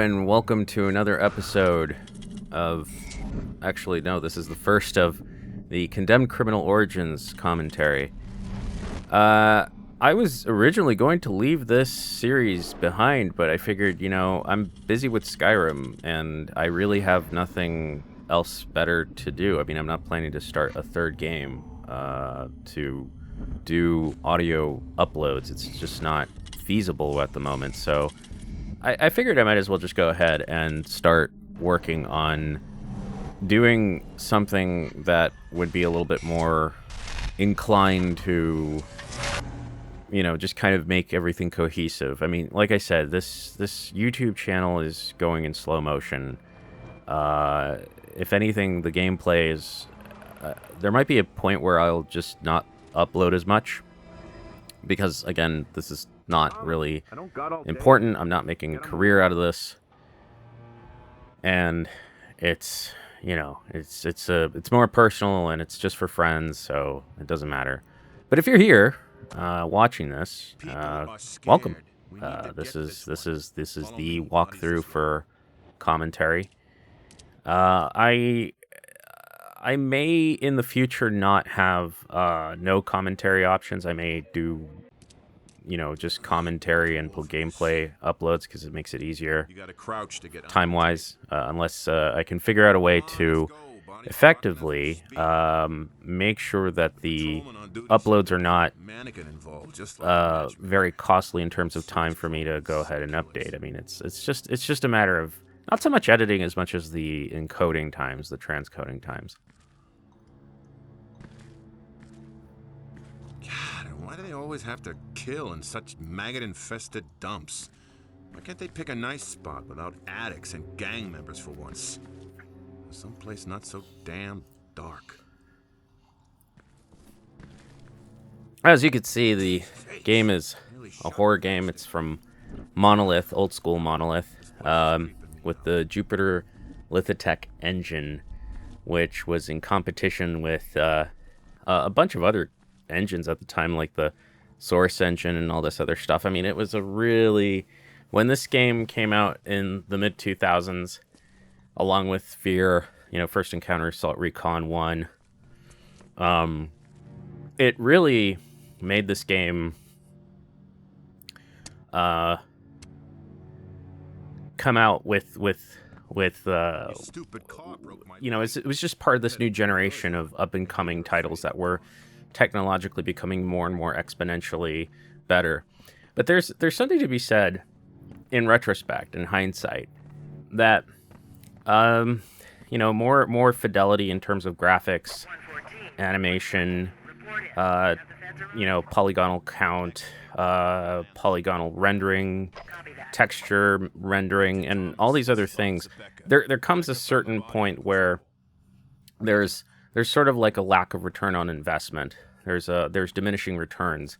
and welcome to another episode of... Actually, no, this is the first of the Condemned Criminal Origins commentary. I was originally going to leave this series behind, but I figured, I'm busy with Skyrim, and I really have nothing else better to do. I mean, I'm not planning to start a third game to do audio uploads. It's just not feasible at the moment, so I figured I might as well just go ahead and start working on doing something that would be a little bit more inclined to, just kind of make everything cohesive. I mean, like I said, this YouTube channel is going in slow motion. If anything, the gameplay is... there might be a point where I'll just not upload as much, because, again, this is not really important. I'm not making a career out of this, and it's it's more personal, and it's just for friends, so it doesn't matter. But if you're here watching this, welcome. This is the walkthrough for commentary. I may in the future not have no commentary options. I may do just commentary and gameplay uploads because it makes it easier time-wise, unless I can figure out a way to effectively make sure that the uploads are not very costly in terms of time for me to go ahead and update. I mean, it's just a matter of not so much editing as much as the encoding times, the transcoding times. Why do they always have to kill in such maggot-infested dumps? Why can't they pick a nice spot without addicts and gang members for once? Someplace not so damn dark. As you can see, the game is a horror game. It's from Monolith, old school Monolith, with the Jupiter Lithotech engine, which was in competition with a bunch of other engines at the time, like the Source engine and all this other stuff. I mean, it was when this game came out in the mid 2000s, along with Fear, First Encounter Assault Recon 1, it really made this game come out with it was just part of this new generation of up and coming titles that were technologically becoming more and more exponentially better. But there's something to be said in retrospect, in hindsight, that more fidelity in terms of graphics, animation, polygonal count, polygonal rendering, texture rendering, and all these other things. There comes a certain point where there's sort of like a lack of return on investment. There's diminishing returns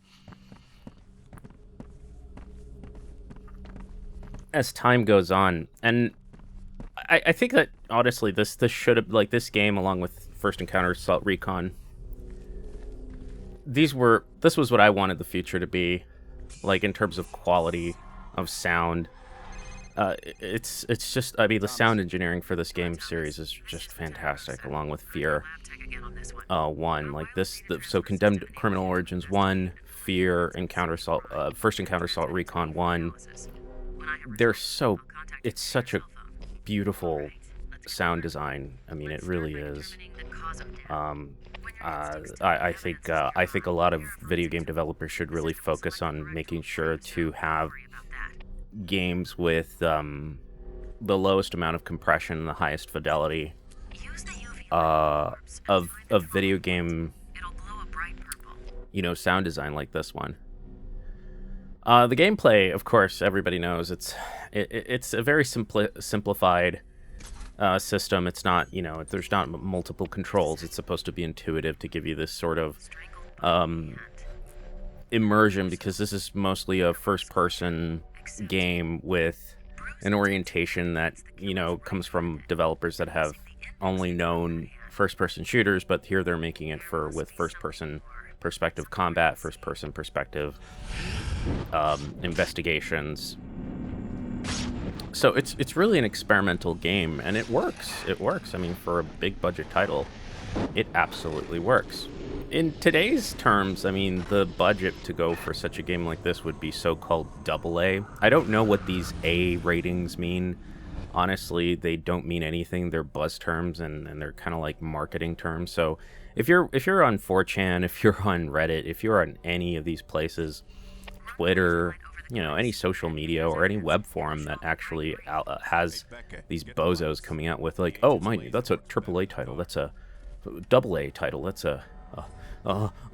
as time goes on, and I think that honestly this should have, like, this game along with First Encounter Assault Recon, this was what I wanted the future to be like in terms of quality of sound. It's just, I mean, the sound engineering for this game series is just fantastic, along with Fear 1. Like so Condemned Criminal Origins 1, Fear, First Encounter Assault Recon 1. It's such a beautiful sound design. I mean, it really is. I think a lot of video game developers should really focus on making sure to have games with the lowest amount of compression and the highest fidelity of video game sound design, like this one. The gameplay, of course, everybody knows it's a very simplified system. It's not, there's not multiple controls. It's supposed to be intuitive to give you this sort of immersion, because this is mostly a first-person game with an orientation that comes from developers that have only known first-person shooters, but here they're making it with first-person perspective combat, first-person perspective investigations, So it's really an experimental game, and it works. It works. I mean, for a big budget title, it absolutely works. In today's terms, I mean, the budget to go for such a game like this would be so-called double A. I don't know what these A ratings mean. Honestly, they don't mean anything. They're buzz terms, and they're kind of like marketing terms. So if you're on 4chan, if you're on Reddit, if you're on any of these places, Twitter, any social media or any web forum that actually has these bozos coming out with like, oh, mind you, that's a triple A title, that's a double A title, that's uh,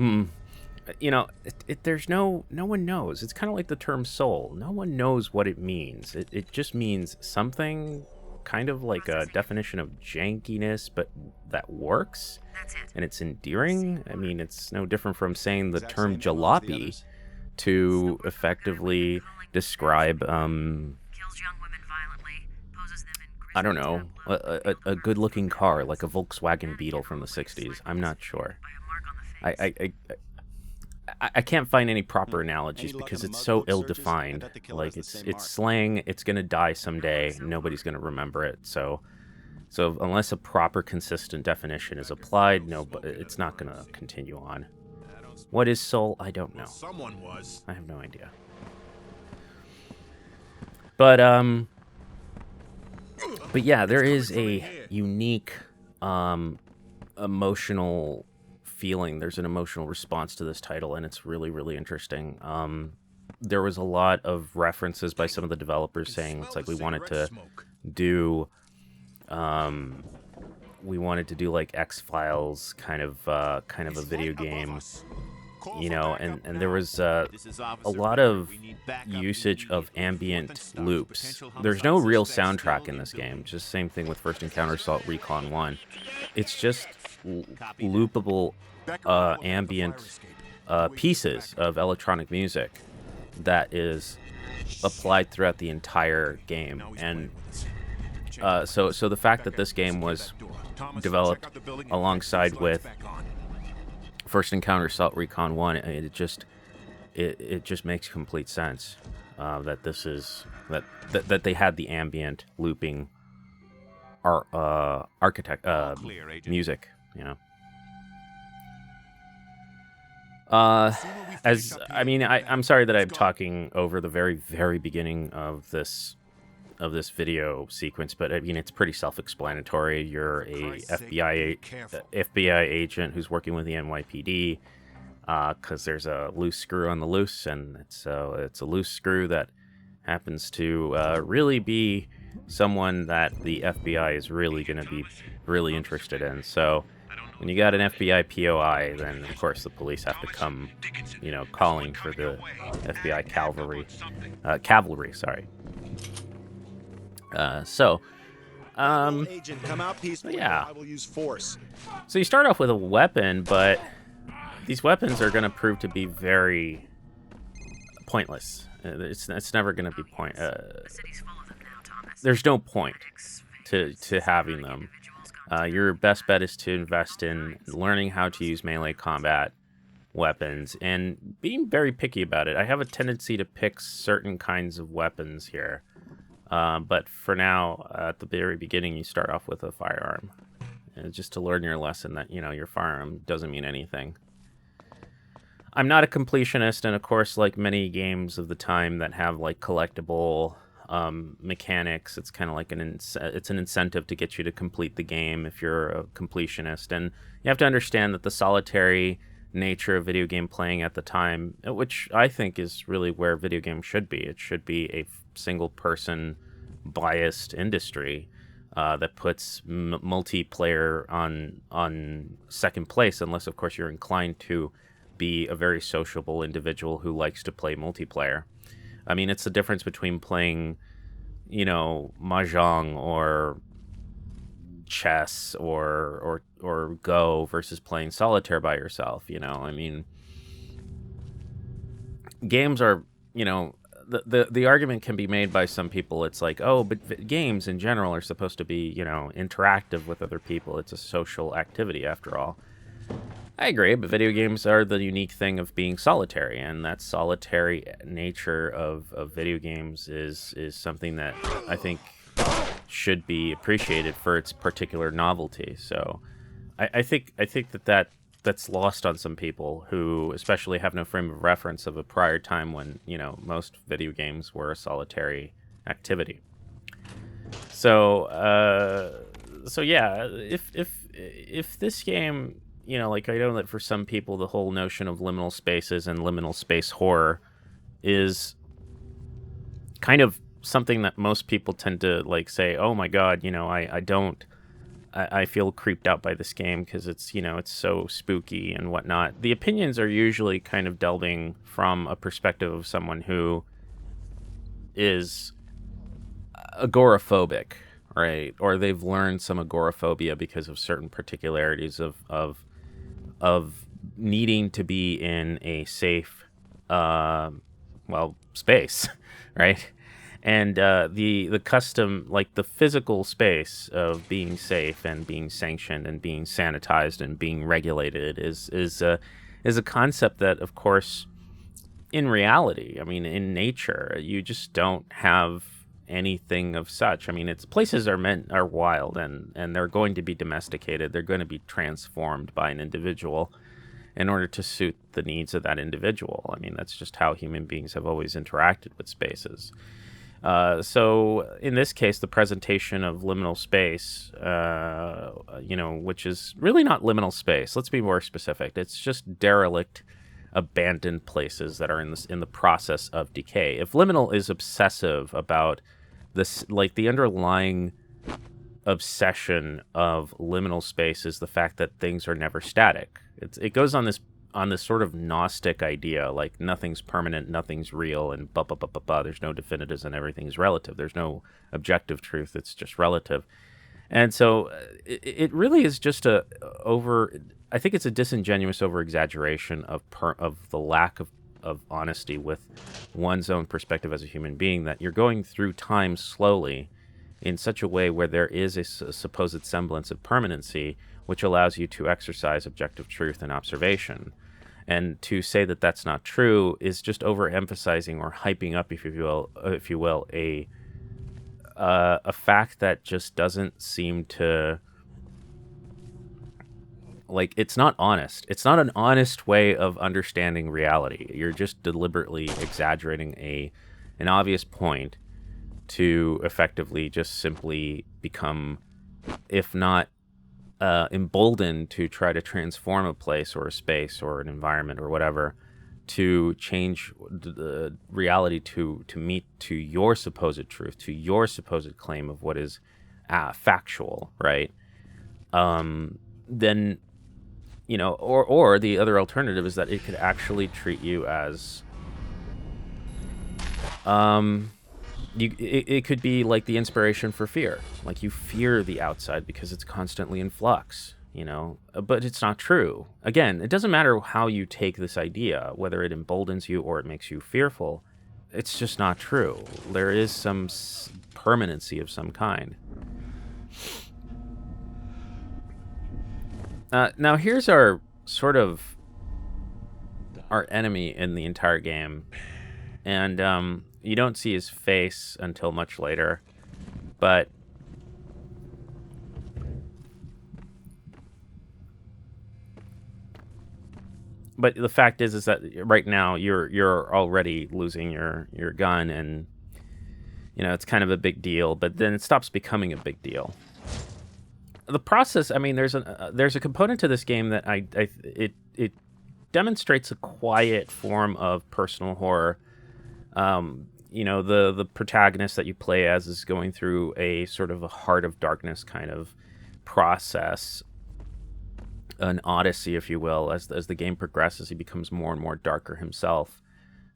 mm, there's no one knows. It's kind of like the term soul. No one knows what it means. It just means something kind of like a definition of jankiness, but that works and it's endearing. I mean, it's no different from saying the term jalopy to effectively describe, I don't know, a good-looking car like a Volkswagen Beetle from the 60s. I'm not sure. I can't find any proper analogies because it's so ill-defined. Like it's slang. It's gonna die someday. Nobody's gonna remember it. So unless a proper, consistent definition is applied, no, but it's not gonna continue on. What is soul? I don't know. Someone was. I have no idea. But yeah, there is a unique emotional feeling. There's an emotional response to this title, and it's really, really interesting. There was a lot of references by some of the developers saying it's like we wanted to do like X-Files kind of a video game, and there was a lot of usage of ambient loops. There's no real soundtrack in this game. Just same thing with First Encounter Assault Recon 1. It's just loopable ambient pieces of electronic music that is applied throughout the entire game. And so the fact that this game was developed alongside with First Encounter Assault Recon 1, it just makes complete sense that this is that they had the ambient looping music, I'm sorry that I'm talking over the very, very beginning of this video sequence, but I mean, it's pretty self-explanatory. You're a FBI agent who's working with the NYPD because there's a loose screw on the loose, and it's a loose screw that happens to really be someone that the FBI is really going to be really interested in. So when you got an FBI POI, then of course the police have to come, calling for the FBI cavalry. Sorry. Agent, come out peacefully. Yeah. I will use force. So you start off with a weapon, but these weapons are going to prove to be very pointless. It's never going to be there's no point to having them. Your best bet is to invest in learning how to use melee combat weapons and being very picky about it. I have a tendency to pick certain kinds of weapons here. But for now, at the very beginning, you start off with a firearm. Just to learn your lesson that, your firearm doesn't mean anything. I'm not a completionist, and of course, like many games of the time that have like collectible mechanics, it's kind of like it's an incentive to get you to complete the game if you're a completionist. And you have to understand that the solitary nature of video game playing at the time, which I think is really where video games should be. It should be a single person biased industry that puts multiplayer on second place, unless of course you're inclined to be a very sociable individual who likes to play multiplayer. I mean, it's the difference between playing, mahjong or chess or Go versus playing solitaire by yourself. I mean, games are, the argument can be made by some people. It's like, oh, but games in general are supposed to be, interactive with other people. It's a social activity after all. I agree, but video games are the unique thing of being solitary, and that solitary nature of video games is something that I think should be appreciated for its particular novelty. So I think that's lost on some people who especially have no frame of reference of a prior time when, most video games were a solitary activity. So so yeah, if this game, like I know that for some people the whole notion of liminal spaces and liminal space horror is kind of something that most people tend to like say, "Oh my god, I don't I feel creeped out by this game because it's so spooky and whatnot." The opinions are usually kind of delving from a perspective of someone who is agoraphobic, right? Or they've learned some agoraphobia because of certain particularities of needing to be in a safe, uh, space, right? And the custom, like the physical space of being safe and being sanctioned and being sanitized and being regulated is a concept that, of course, in reality, I mean, in nature, you just don't have anything of such. I mean, it's places are wild and they're going to be domesticated. They're going to be transformed by an individual in order to suit the needs of that individual. I mean, that's just how human beings have always interacted with spaces. So in this case, the presentation of liminal space, which is really not liminal space. Let's be more specific. It's just derelict, abandoned places that are in the process of decay. If liminal is obsessive about this, like the underlying obsession of liminal space is the fact that things are never static. It goes on this sort of Gnostic idea, like nothing's permanent, nothing's real, and blah blah blah blah blah. There's no definitives and everything's relative. There's no objective truth. It's just relative. And so it really is just I think it's a disingenuous over exaggeration of the lack of honesty with one's own perspective as a human being, that you're going through time slowly in such a way where there is a supposed semblance of permanency, which allows you to exercise objective truth and observation. And to say that that's not true is just overemphasizing or hyping up, if you will, a fact that just doesn't seem to, like, it's not honest. It's not an honest way of understanding reality. You're just deliberately exaggerating an obvious point to effectively just simply become, if not emboldened to try to transform a place or a space or an environment or whatever, to change the reality to meet to your supposed truth, to your supposed claim of what is factual, right? Then, or the other alternative is that it could actually treat you as it could be like the inspiration for fear. Like, you fear the outside because it's constantly in flux, but it's not true. Again, it doesn't matter how you take this idea, whether it emboldens you or it makes you fearful. It's just not true. There is some permanency of some kind. Now here's our enemy in the entire game. And you don't see his face until much later, but the fact is that right now you're already losing your gun, and it's kind of a big deal. But then it stops becoming a big deal. The process, I mean, there's a component to this game that it demonstrates a quiet form of personal horror. The protagonist that you play as is going through a sort of a heart of darkness kind of process, an odyssey, if you will. As the game progresses, he becomes more and more darker himself.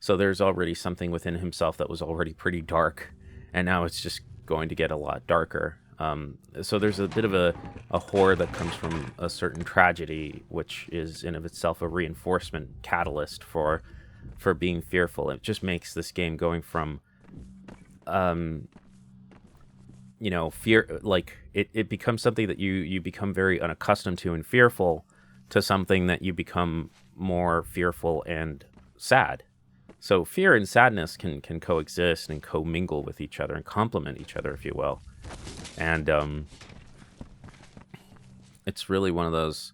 So there's already something within himself that was already pretty dark, and now it's just going to get a lot darker. So there's a bit of a horror that comes from a certain tragedy, which is in of itself a reinforcement catalyst for being fearful. It just makes this game going from, fear, like it becomes something that you become very unaccustomed to and fearful, to something that you become more fearful and sad. So fear and sadness can coexist and commingle with each other and complement each other, if you will. And it's really one of those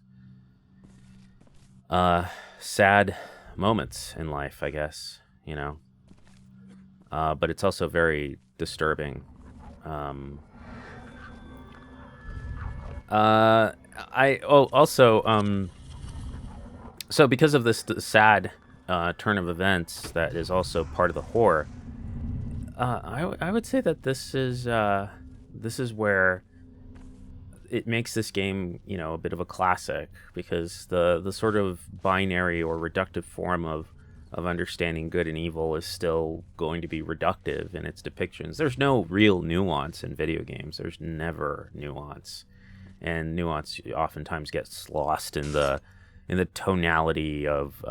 sad moments in life, I guess, you know. But it's also very disturbing. So because of this sad turn of events that is also part of the horror, I would say that this is where it makes this game, you know, a bit of a classic, because the sort of binary or reductive form of understanding good and evil is still going to be reductive in its depictions. There's no real nuance in video games. There's never nuance, and nuance oftentimes gets lost in the tonality of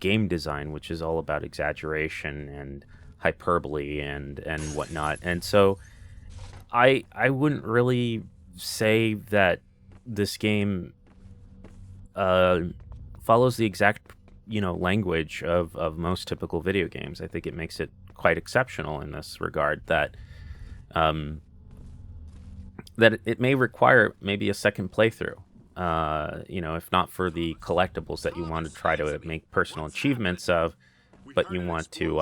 game design, which is all about exaggeration and hyperbole and whatnot. And so I wouldn't really say that this game follows the exact, you know, language of most typical video games. I think it makes it quite exceptional in this regard, that that it may require maybe a second playthrough. You know, if not for the collectibles that you want to try to make personal achievements of, but you want to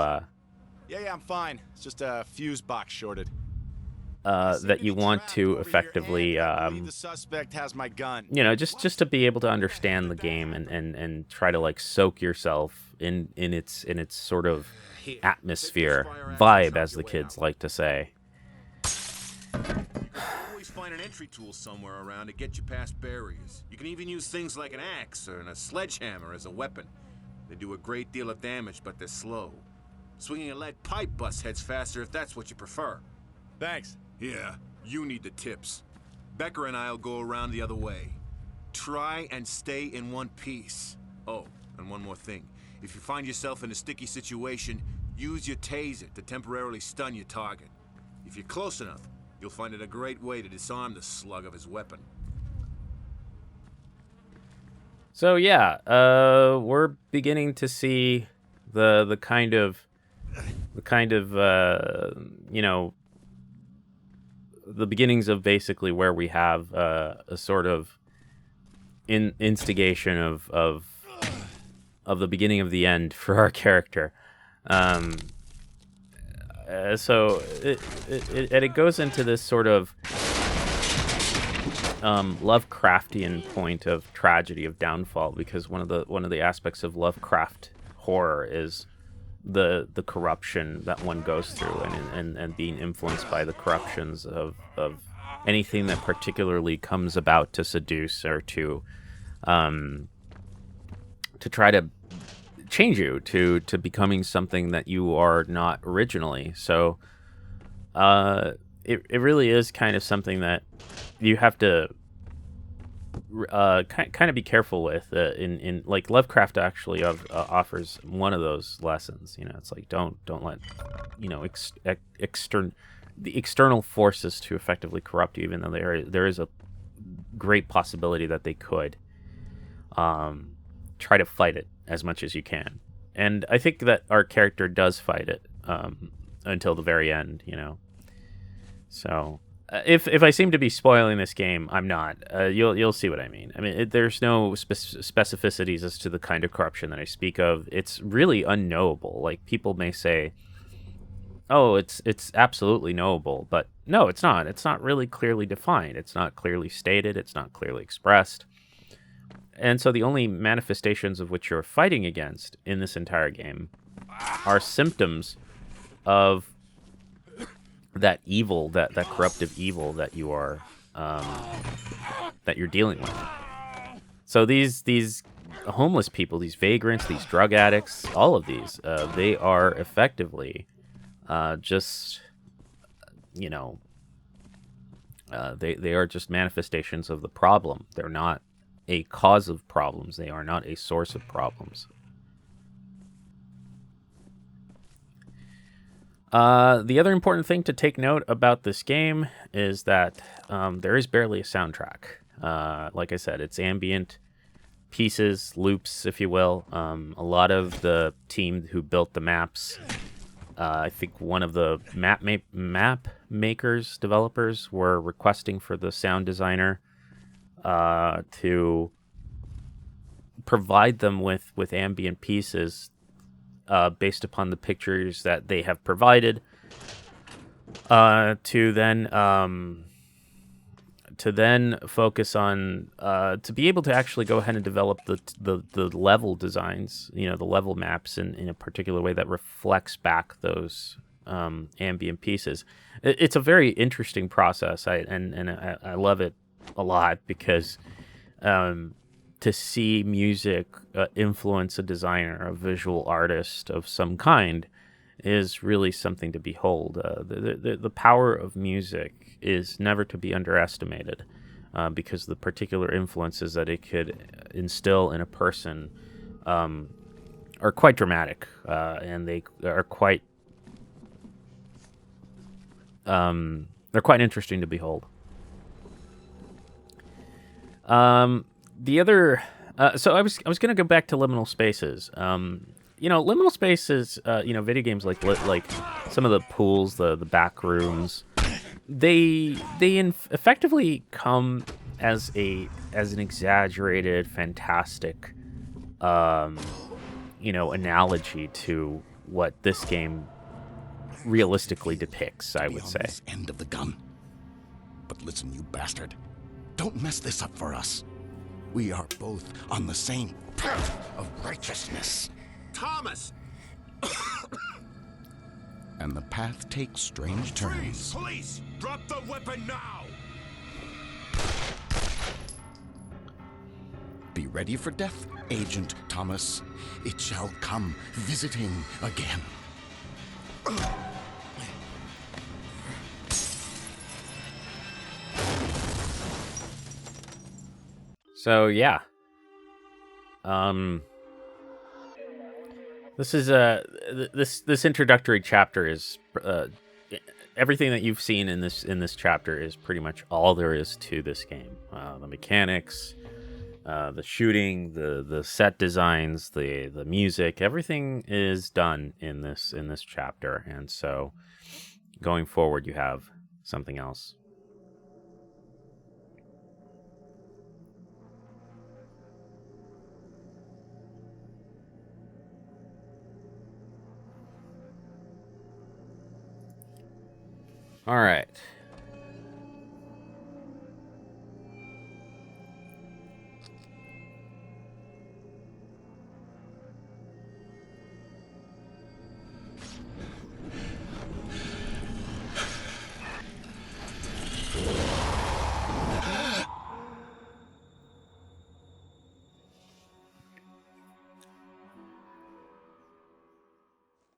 Yeah, I'm fine. It's just a fuse box shorted. that you want to effectively, the suspect has my gun. you know, just to be able to understand the game and try to like soak yourself in its sort of atmosphere, vibe, as the kids like to say. Always find an entry tool somewhere around to get you past barriers. You can even use things like an axe or a sledgehammer as a weapon. They do a great deal of damage, but they're slow. Swinging a lead pipe busts heads faster if that's what you prefer. Thanks. Yeah, you need the tips. Becker and I'll go around the other way. Try and stay in one piece. Oh, and one more thing. If you find yourself in a sticky situation, use your taser to temporarily stun your target. If you're close enough, you'll find it a great way to disarm the slug of his weapon. So yeah, we're beginning to see the kind of you know, the beginnings of basically where we have a sort of instigation of the beginning of the end for our character. So it goes into this sort of Lovecraftian point of tragedy, of downfall, because one of the aspects of Lovecraft horror is the corruption that one goes through, and being influenced by the corruptions of anything that particularly comes about to seduce or to try to change you to becoming something that you are not originally. So it really is kind of something that you have to kind of be careful with. In like Lovecraft actually offers one of those lessons. You know, it's like don't let, you know, the external forces to effectively corrupt you, even though there is a great possibility that they could. Try to fight it as much as you can, and I think that our character does fight it until the very end. You know, so. If I seem to be spoiling this game, I'm not. You'll see what I mean. I mean, there's no specificities as to the kind of corruption that I speak of. It's really unknowable. Like, people may say, "Oh, it's absolutely knowable," but no, it's not. It's not really clearly defined. It's not clearly stated. It's not clearly expressed. And so the only manifestations of which you're fighting against in this entire game are symptoms of that evil, that corruptive evil that you are that you're dealing with. So these homeless people, these vagrants, these drug addicts, all of these, they are effectively just, you know, they are just manifestations of the problem. They're not a cause of problems. They are not a source of problems. The other important thing to take note about this game is that there is barely a soundtrack. Like I said, it's ambient. pieces, loops, if you will. A lot of the team who built the maps, I think one of the map makers, developers, were requesting for the sound designer to provide them with ambient pieces based upon the pictures that they have provided, to then focus on to be able to actually go ahead and develop the level designs, the level maps in a particular way that reflects back those ambient pieces. It's a very interesting process, I love it a lot, because to see music influence a designer, a visual artist of some kind, is really something to behold. The power of music is never to be underestimated, because the particular influences that it could instill in a person are quite dramatic, and they are they're quite interesting to behold. The other, so I was going to go back to liminal spaces. Liminal spaces, video games like some of the pools, the back rooms, they effectively come as an exaggerated, fantastic, analogy to what this game realistically depicts, I would say. This end of the gun. But listen, you bastard. Don't mess this up for us. We are both on the same path of righteousness. Thomas! And the path takes strange turns. Police! Drop the weapon now! Be ready for death, Agent Thomas. It shall come visiting again. So yeah, this is this introductory chapter is everything that you've seen in this chapter is pretty much all there is to this game. The mechanics, the shooting, the set designs, the music, everything is done in this chapter, and so going forward, you have something else. All right.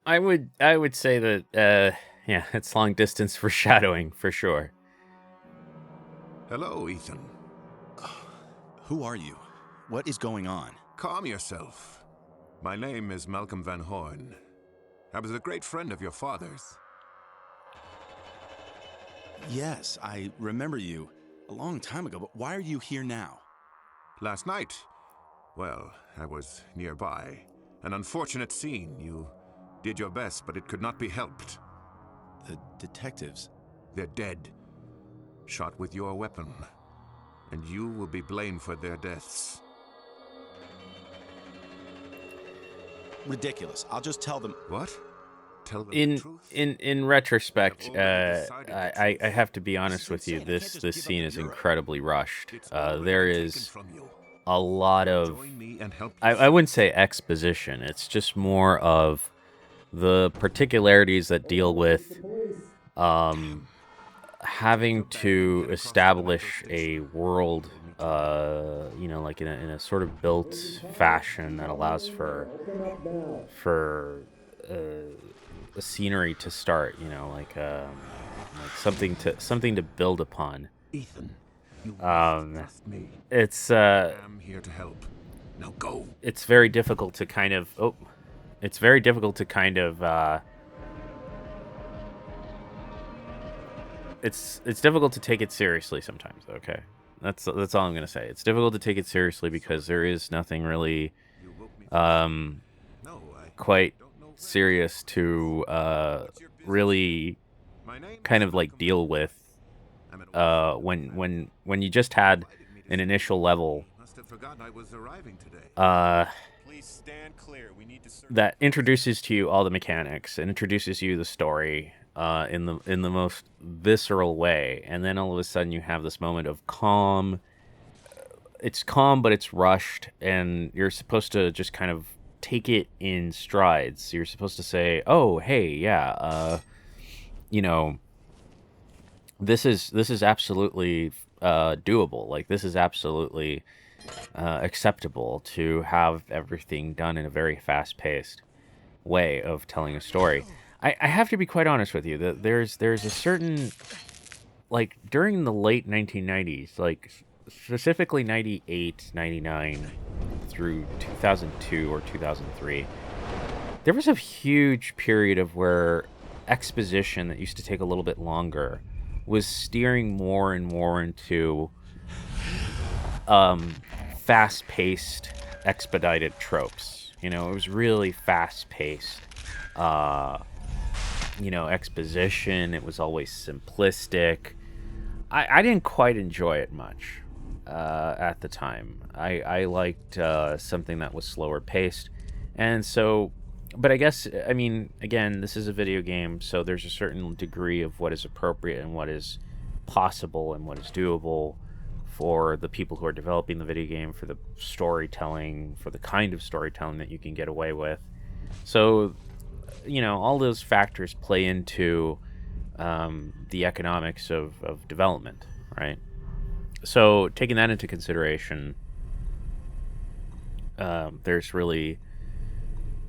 I would say that yeah, it's long distance foreshadowing for sure. Hello, Ethan. Who are you? What is going on? Calm yourself. My name is Malcolm Van Horn. I was a great friend of your father's. Yes, I remember you a long time ago, but why are you here now? Last night, well, I was nearby. An unfortunate scene. You did your best, but it could not be helped. The detectives? They're dead. Shot with your weapon. And you will be blamed for their deaths. Ridiculous. I'll just tell them. What? Tell them the truth? In retrospect, I have to be honest with you. This scene is incredibly rushed. There is a lot of, I wouldn't say exposition. It's just more of the particularities that deal with having to establish a world, like in a sort of built fashion that allows for a scenery to start, like something to build upon. Ethan, you trust me. It's I'm here to help. Now go. It's very difficult to kind of it's difficult to take it seriously sometimes, okay? That's all I'm gonna say. It's difficult to take it seriously because there is nothing really You woke me. um, No, I quite don't know. serious to What's your business? really My name kind is of like Malcolm deal Gordon. with I'm an orphan of the family. when you just had Invited me to an see initial you. level Must have forgotten I was arriving today. Please stand clear. We need to search. that introduces to you all the mechanics and introduces you the story in the most visceral way, and then all of a sudden you have this moment of calm. It's calm, but it's rushed, and you're supposed to just kind of take it in strides. You're supposed to say, "Oh, hey, yeah, you know, this is absolutely doable. Like this is absolutely acceptable to have everything done in a very fast-paced way of telling a story." I have to be quite honest with you that there's a certain like during the late 1990s, like specifically 98, 99 through 2002 or 2003, there was a huge period of where exposition that used to take a little bit longer was steering more and more into fast-paced, expedited tropes. You know, it was really fast-paced. Uh, exposition. It was always simplistic. I didn't quite enjoy it much at the time. I liked something that was slower paced. And so, but I guess, I mean, again, this is a video game, so there's a certain degree of what is appropriate and what is possible and what is doable for the people who are developing the video game, for the storytelling, for the kind of storytelling that you can get away with. So, all those factors play into the economics of development, right? So taking that into consideration, there's really,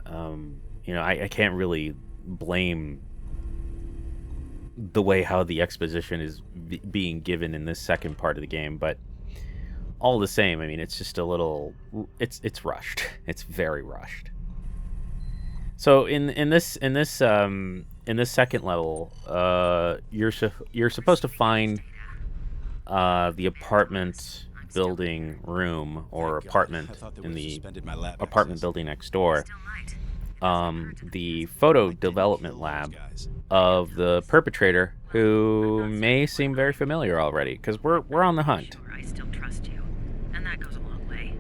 I can't really blame the way how the exposition is being given in this second part of the game, but all the same, I mean, it's just a little, it's rushed. It's very rushed. So in this second level, you're supposed to find the apartment building room or Thank God. apartment I thought they in would've the suspended my lab apartment access. building next door. Still light. The photo I didn't development kill those lab guys. of the perpetrator, who may seem very familiar already, because we're on the hunt. Sure, I still trust you, and that goes a long way.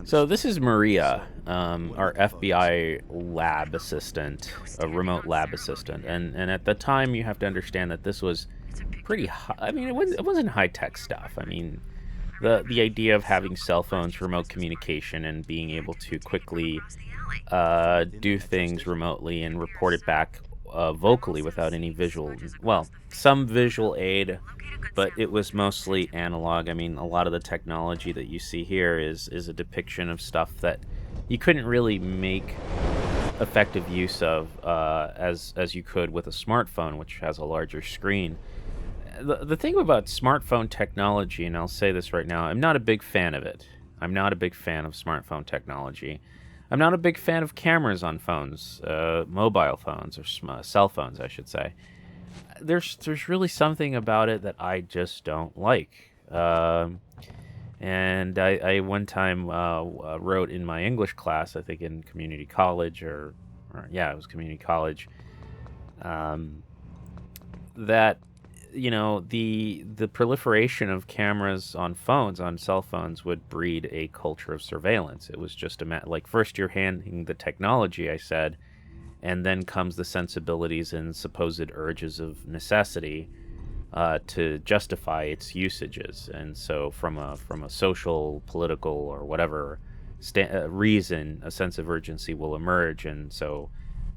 So this is Maria, what our about the photos? FBI lab assistant, a remote lab assistant, and at the time you have to understand that this was It's a big pretty deal. high. I mean, it wasn't high tech stuff. I mean, the idea of having cell phones, remote communication, and being able to quickly Across the alley. do things remotely and report it back vocally without any visual, well, some visual aid, Locate a good but sample it was point. mostly analog. I mean, a lot of the technology that you see here is a depiction of stuff that you couldn't really make effective use of as you could with a smartphone, which has a larger screen. The thing about smartphone technology, and I'll say this right now, I'm not a big fan of it. I'm not a big fan of smartphone technology. I'm not a big fan of cameras on phones, mobile phones, or cell phones, I should say. There's really something about it that I just don't like. And I one time wrote in my English class, I think in community college, or yeah, it was community college, that the proliferation of cameras on phones, on cell phones, would breed a culture of surveillance. It was just like first you're handing the technology, I said, and then comes the sensibilities and supposed urges of necessity to justify its usages. And so from a social, political, or whatever reason, a sense of urgency will emerge, and so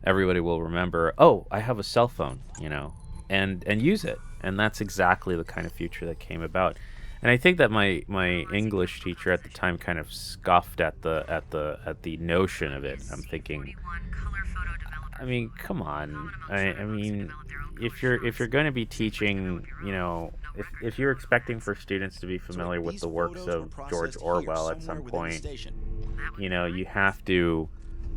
everybody will remember, oh, I have a cell phone, and use it. And that's exactly the kind of future that came about. And I think that my English teacher at the time kind of scoffed at the notion of it. I'm thinking, 41 color photo developer. I mean, come on. Phone amongst I other books mean, develop their own if you're going to be Please teaching, develop your own. if you're expecting for students to be familiar with These the works photos were of George processed here, Orwell at somewhere some within the point, station. That would be you fine. have to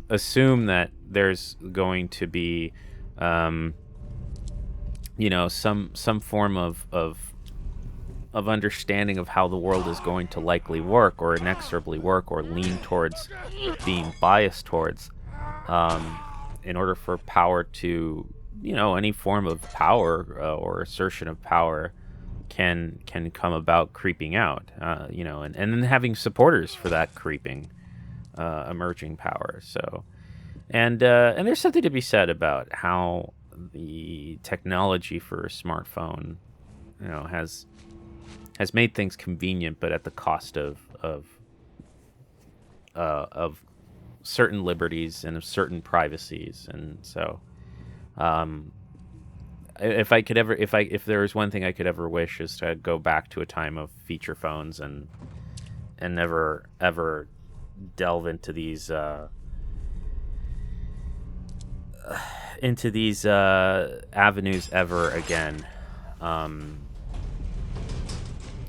assume that there's going to be, some form of of understanding of how the world is going to likely work or inexorably work or lean towards being biased towards, in order for power to, any form of power or assertion of power can come about creeping out, and then having supporters for that creeping, emerging power. So, and there's something to be said about how the technology for a smartphone, has made things convenient, but at the cost of certain liberties and of certain privacies. And so, if there was one thing I could ever wish, is to go back to a time of feature phones and never ever delve into these avenues ever again,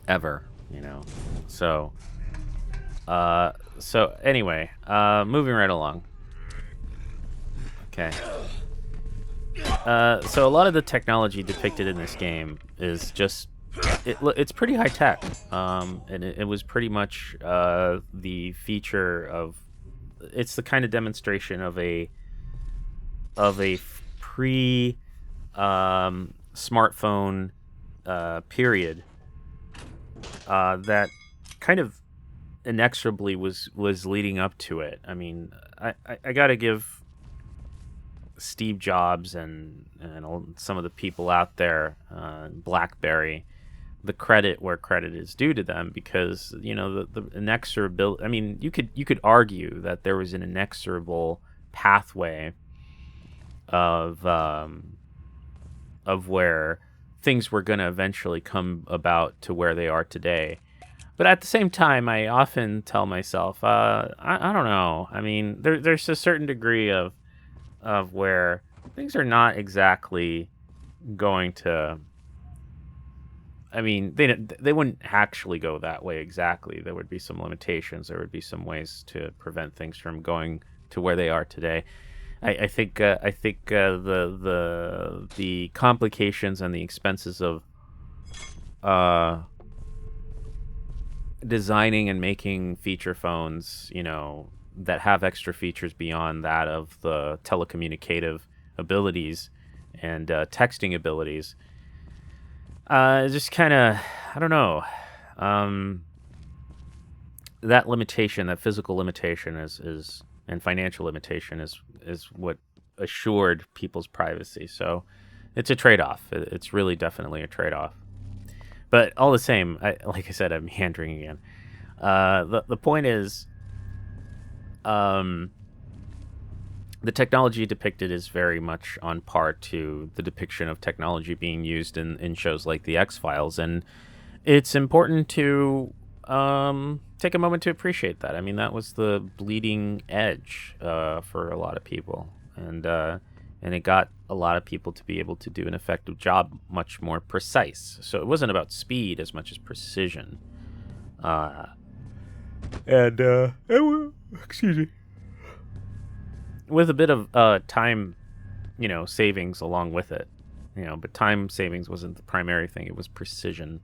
ever, So, anyway, moving right along. Okay. So a lot of the technology depicted in this game is just, it's pretty high tech, and it was pretty much the feature of, it's the kind of demonstration of a pre smartphone period that kind of inexorably was leading up to it. I mean, I gotta give Steve Jobs and some of the people out there, BlackBerry, the credit where credit is due to them, because the inexorability. I mean, you could argue that there was an inexorable pathway of where things were going to eventually come about to where they are today. But at the same time, I often tell myself, I don't know. I mean, there's a certain degree of where things are not exactly going to. I mean, they wouldn't actually go that way exactly. There would be some limitations. There would be some ways to prevent things from going to where they are today. I think the complications and the expenses of designing and making feature phones, that have extra features beyond that of the telecommunicative abilities and texting abilities, just kind of, I don't know, that limitation, that physical limitation is and financial limitation is what assured people's privacy. So it's a trade-off. It's really definitely a trade-off. But all the same, like I said, I'm meandering again. The point is, the technology depicted is very much on par to the depiction of technology being used in shows like The X-Files. And it's important to take a moment to appreciate that. I mean, that was the bleeding edge for a lot of people. And it got a lot of people to be able to do an effective job, much more precise. So it wasn't about speed as much as precision. Excuse me. With a bit of time, savings along with it. But time savings wasn't the primary thing. It was precision.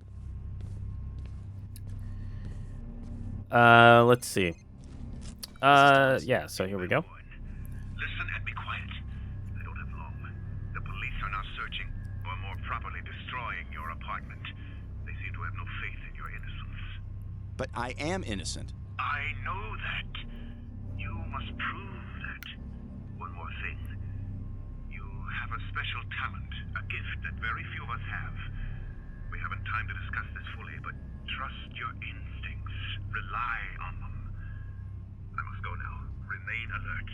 Let's see. Yeah, so here we go. Listen and be quiet. I don't have long. The police are now searching, or more properly destroying your apartment. They seem to have no faith in your innocence. But I am innocent. I know that. You must prove that. One more thing. You have a special talent, a gift that very few of us have. We haven't time to discuss this fully, but trust your instincts. Rely on them. I must go now. Remain alert.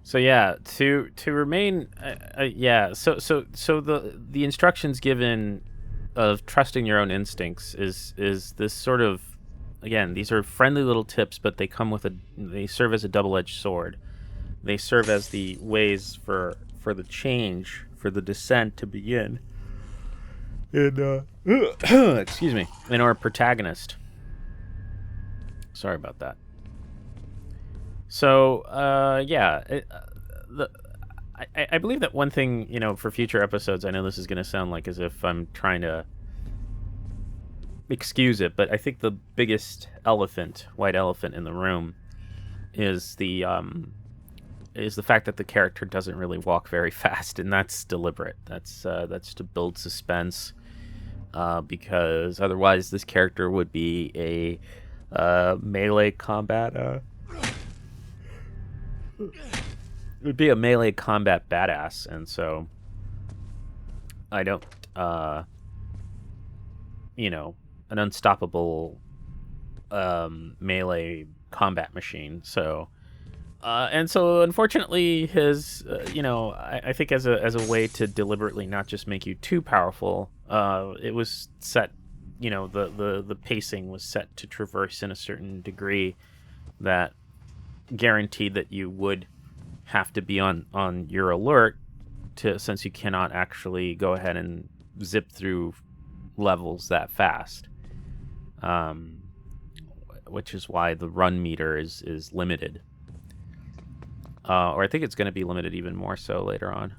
So yeah, to remain, yeah. So the instructions given of trusting your own instincts is this sort of, again, these are friendly little tips, but they serve as a double-edged sword. They serve as the ways for the change, for the descent to begin. Excuse me, in our protagonist. Sorry about that. So, yeah, I believe that one thing, for future episodes, I know this is going to sound like as if I'm trying to excuse it, but I think the biggest white elephant in the room is the fact that the character doesn't really walk very fast, and that's deliberate. That's to build suspense, because otherwise this character would be a melee combat. It would be a melee combat badass, and so I don't, an unstoppable melee combat machine. So, and so unfortunately, his, I think as a way to deliberately not just make you too powerful, it was set, the pacing was set to traverse in a certain degree that guaranteed that you would have to be on your alert since you cannot actually go ahead and zip through levels that fast, which is why the run meter is limited, or I think it's going to be limited even more so later on.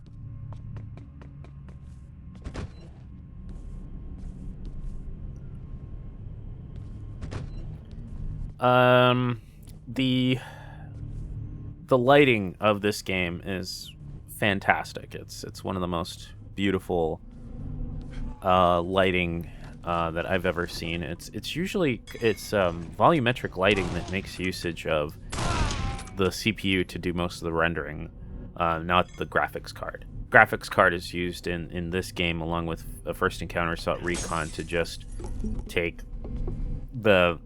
The lighting of this game is fantastic. It's one of the most beautiful lighting that I've ever seen. It's usually volumetric lighting that makes usage of the CPU to do most of the rendering, not the graphics card. Graphics card is used in this game along with a First Encounter Assault Recon to just take the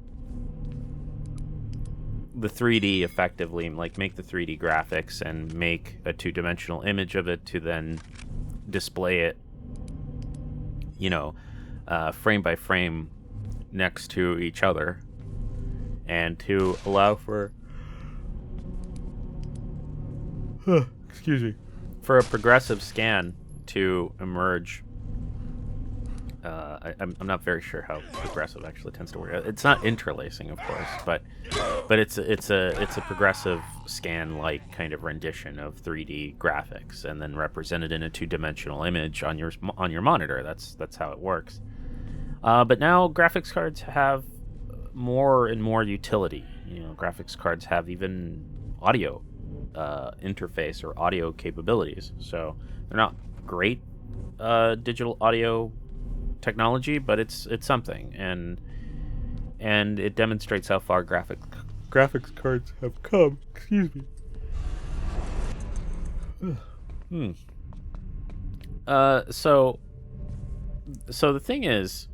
3D effectively, like make the 3D graphics and make a two-dimensional image of it to then display it, frame by frame next to each other, and to allow for for a progressive scan to emerge. I'm not very sure how progressive actually tends to work. It's not interlacing, of course, but it's a progressive scan-like kind of rendition of 3D graphics, and then represented in a two-dimensional image on your monitor. That's how it works. But now graphics cards have more and more utility. Graphics cards have even audio interface or audio capabilities. So they're not great digital audio technology, but it's something, and it demonstrates how far graphics cards have come. Excuse me. So the thing is,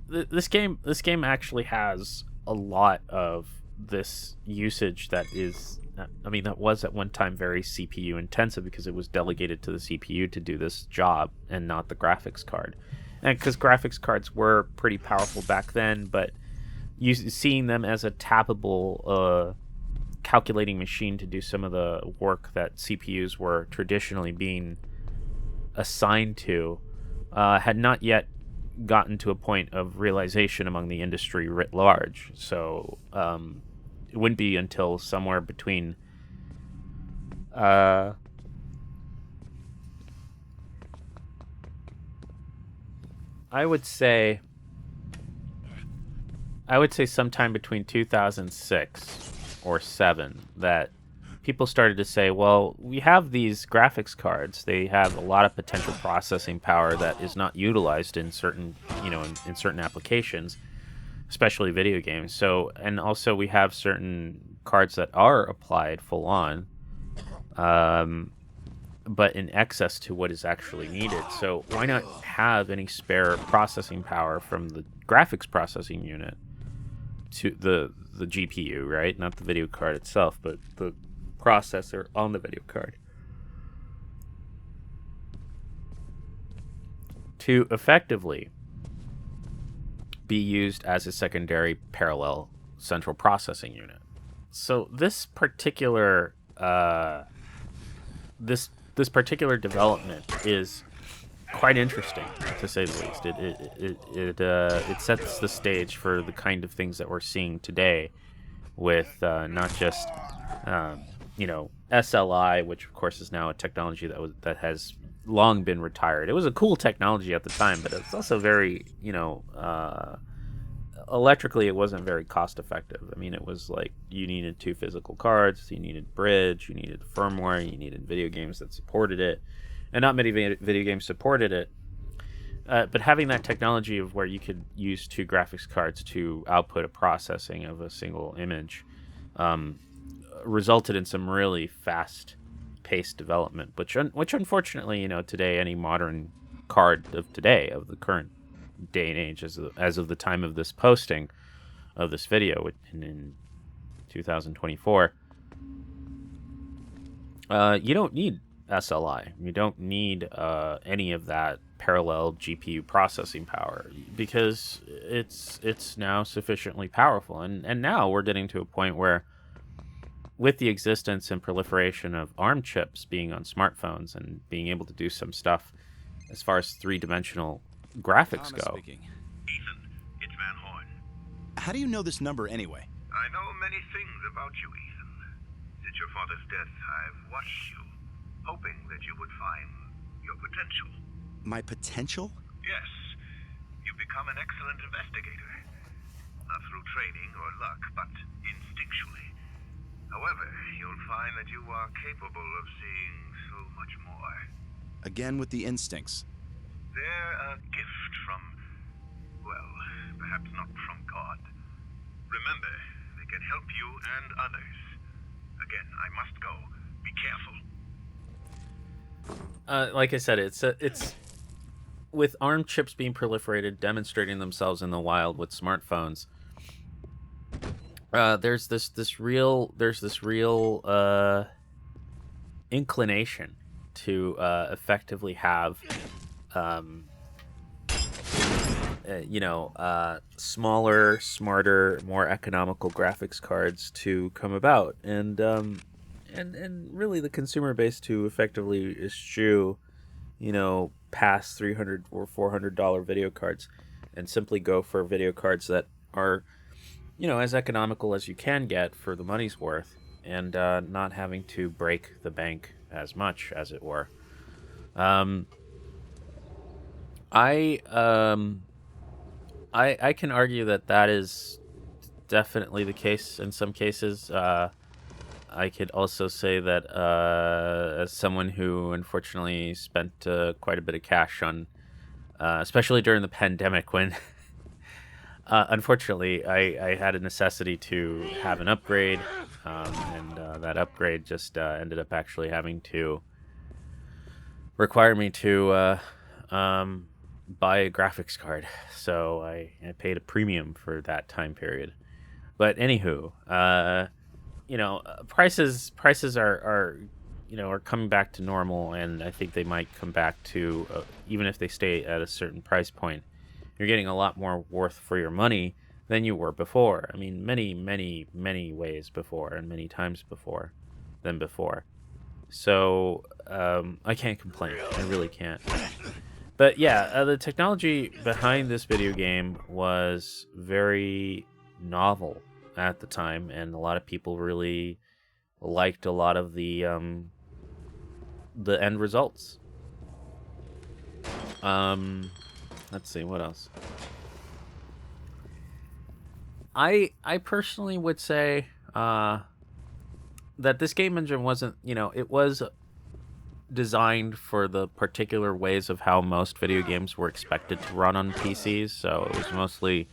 this game actually has a lot of this usage that is, that was at one time very CPU intensive, because it was delegated to the CPU to do this job and not the graphics card. And because graphics cards were pretty powerful back then, but seeing them as a tappable calculating machine to do some of the work that CPUs were traditionally being assigned to had not yet gotten to a point of realization among the industry writ large. So it wouldn't be until somewhere between I would say sometime between 2006 or 7 that people started to say, well, we have these graphics cards. They have a lot of potential processing power that is not utilized in certain, in certain applications, especially video games. So, and also we have certain cards that are applied full on, but in excess to what is actually needed. So why not have any spare processing power from the graphics processing unit to the GPU, right? Not the video card itself, but the processor on the video card, to effectively be used as a secondary parallel central processing unit. So this particular this particular development is quite interesting, to say the least. It sets the stage for the kind of things that we're seeing today, with not just SLI, which of course is now a technology that has long been retired. It was a cool technology at the time, but it's also very, electrically, it wasn't very cost effective. I mean, it was like you needed 2 physical cards, you needed bridge, you needed firmware, you needed video games that supported it, and not many video games supported it. But having that technology of where you could use 2 graphics cards to output a processing of a single image resulted in some really fast-paced development, which unfortunately, today, any modern card of today, of the current day and age, as of the time of this posting of this video in 2024, you don't need SLI. You don't need any of that parallel GPU processing power, because it's now sufficiently powerful. And now we're getting to a point where, with the existence and proliferation of ARM chips being on smartphones and being able to do some stuff as far as 3-dimensional graphics Thomas go. speaking. Ethan, it's Van Horn. How do you know this number anyway? I know many things about you, Ethan. Since your father's death, I've watched you, hoping that you would find your potential. My potential? Yes, you've become an excellent investigator. Not through training or luck, but instinctually. However, you'll find that you are capable of seeing so much more. Again with the instincts. They're a gift from, well, perhaps not from God. Remember, they can help you and others. Again, I must go. Be careful. Like I said, it's with ARM chips being proliferated, demonstrating themselves in the wild with smartphones. There's this real inclination to effectively have smaller, smarter, more economical graphics cards to come about, and really the consumer base to effectively eschew, past $300 or $400 video cards, and simply go for video cards that are, as economical as you can get for the money's worth, and not having to break the bank as much, as it were. I can argue that is definitely the case in some cases. I could also say that as someone who unfortunately spent quite a bit of cash on, especially during the pandemic, when unfortunately I had a necessity to have an upgrade, and that upgrade just ended up actually having to require me to buy a graphics card. So I paid a premium for that time period. But anywho, prices are coming back to normal, and I think they might come back to, even if they stay at a certain price point, you're getting a lot more worth for your money than you were before. I mean, many, many, many ways before, and many times before. So I can't complain. I really can't. But yeah, the technology behind this video game was very novel at the time, and a lot of people really liked a lot of the end results. Let's see, what else? I personally would say that this game engine wasn't, it was designed for the particular ways of how most video games were expected to run on PCs. So it was mostly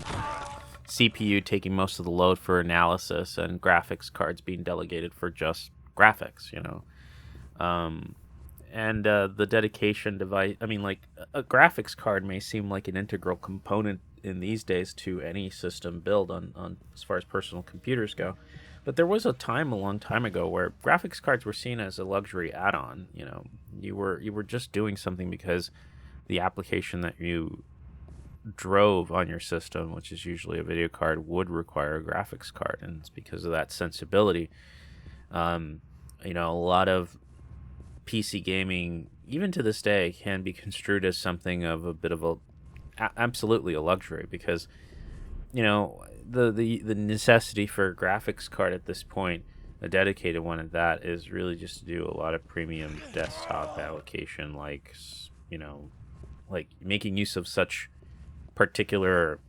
CPU taking most of the load for analysis, and graphics cards being delegated for just graphics, and the dedication device. I mean, like, a graphics card may seem like an integral component in these days to any system build on as far as personal computers go. But there was a time a long time ago where graphics cards were seen as a luxury add-on. You were just doing something because the application that you drove on your system, which is usually a video card, would require a graphics card, and it's because of that sensibility. A lot of PC gaming, even to this day, can be construed as something of a bit of absolutely a luxury, because the necessity for a graphics card at this point a dedicated one at that, is really just to do a lot of premium desktop allocation, like, you know, like making use of such particular,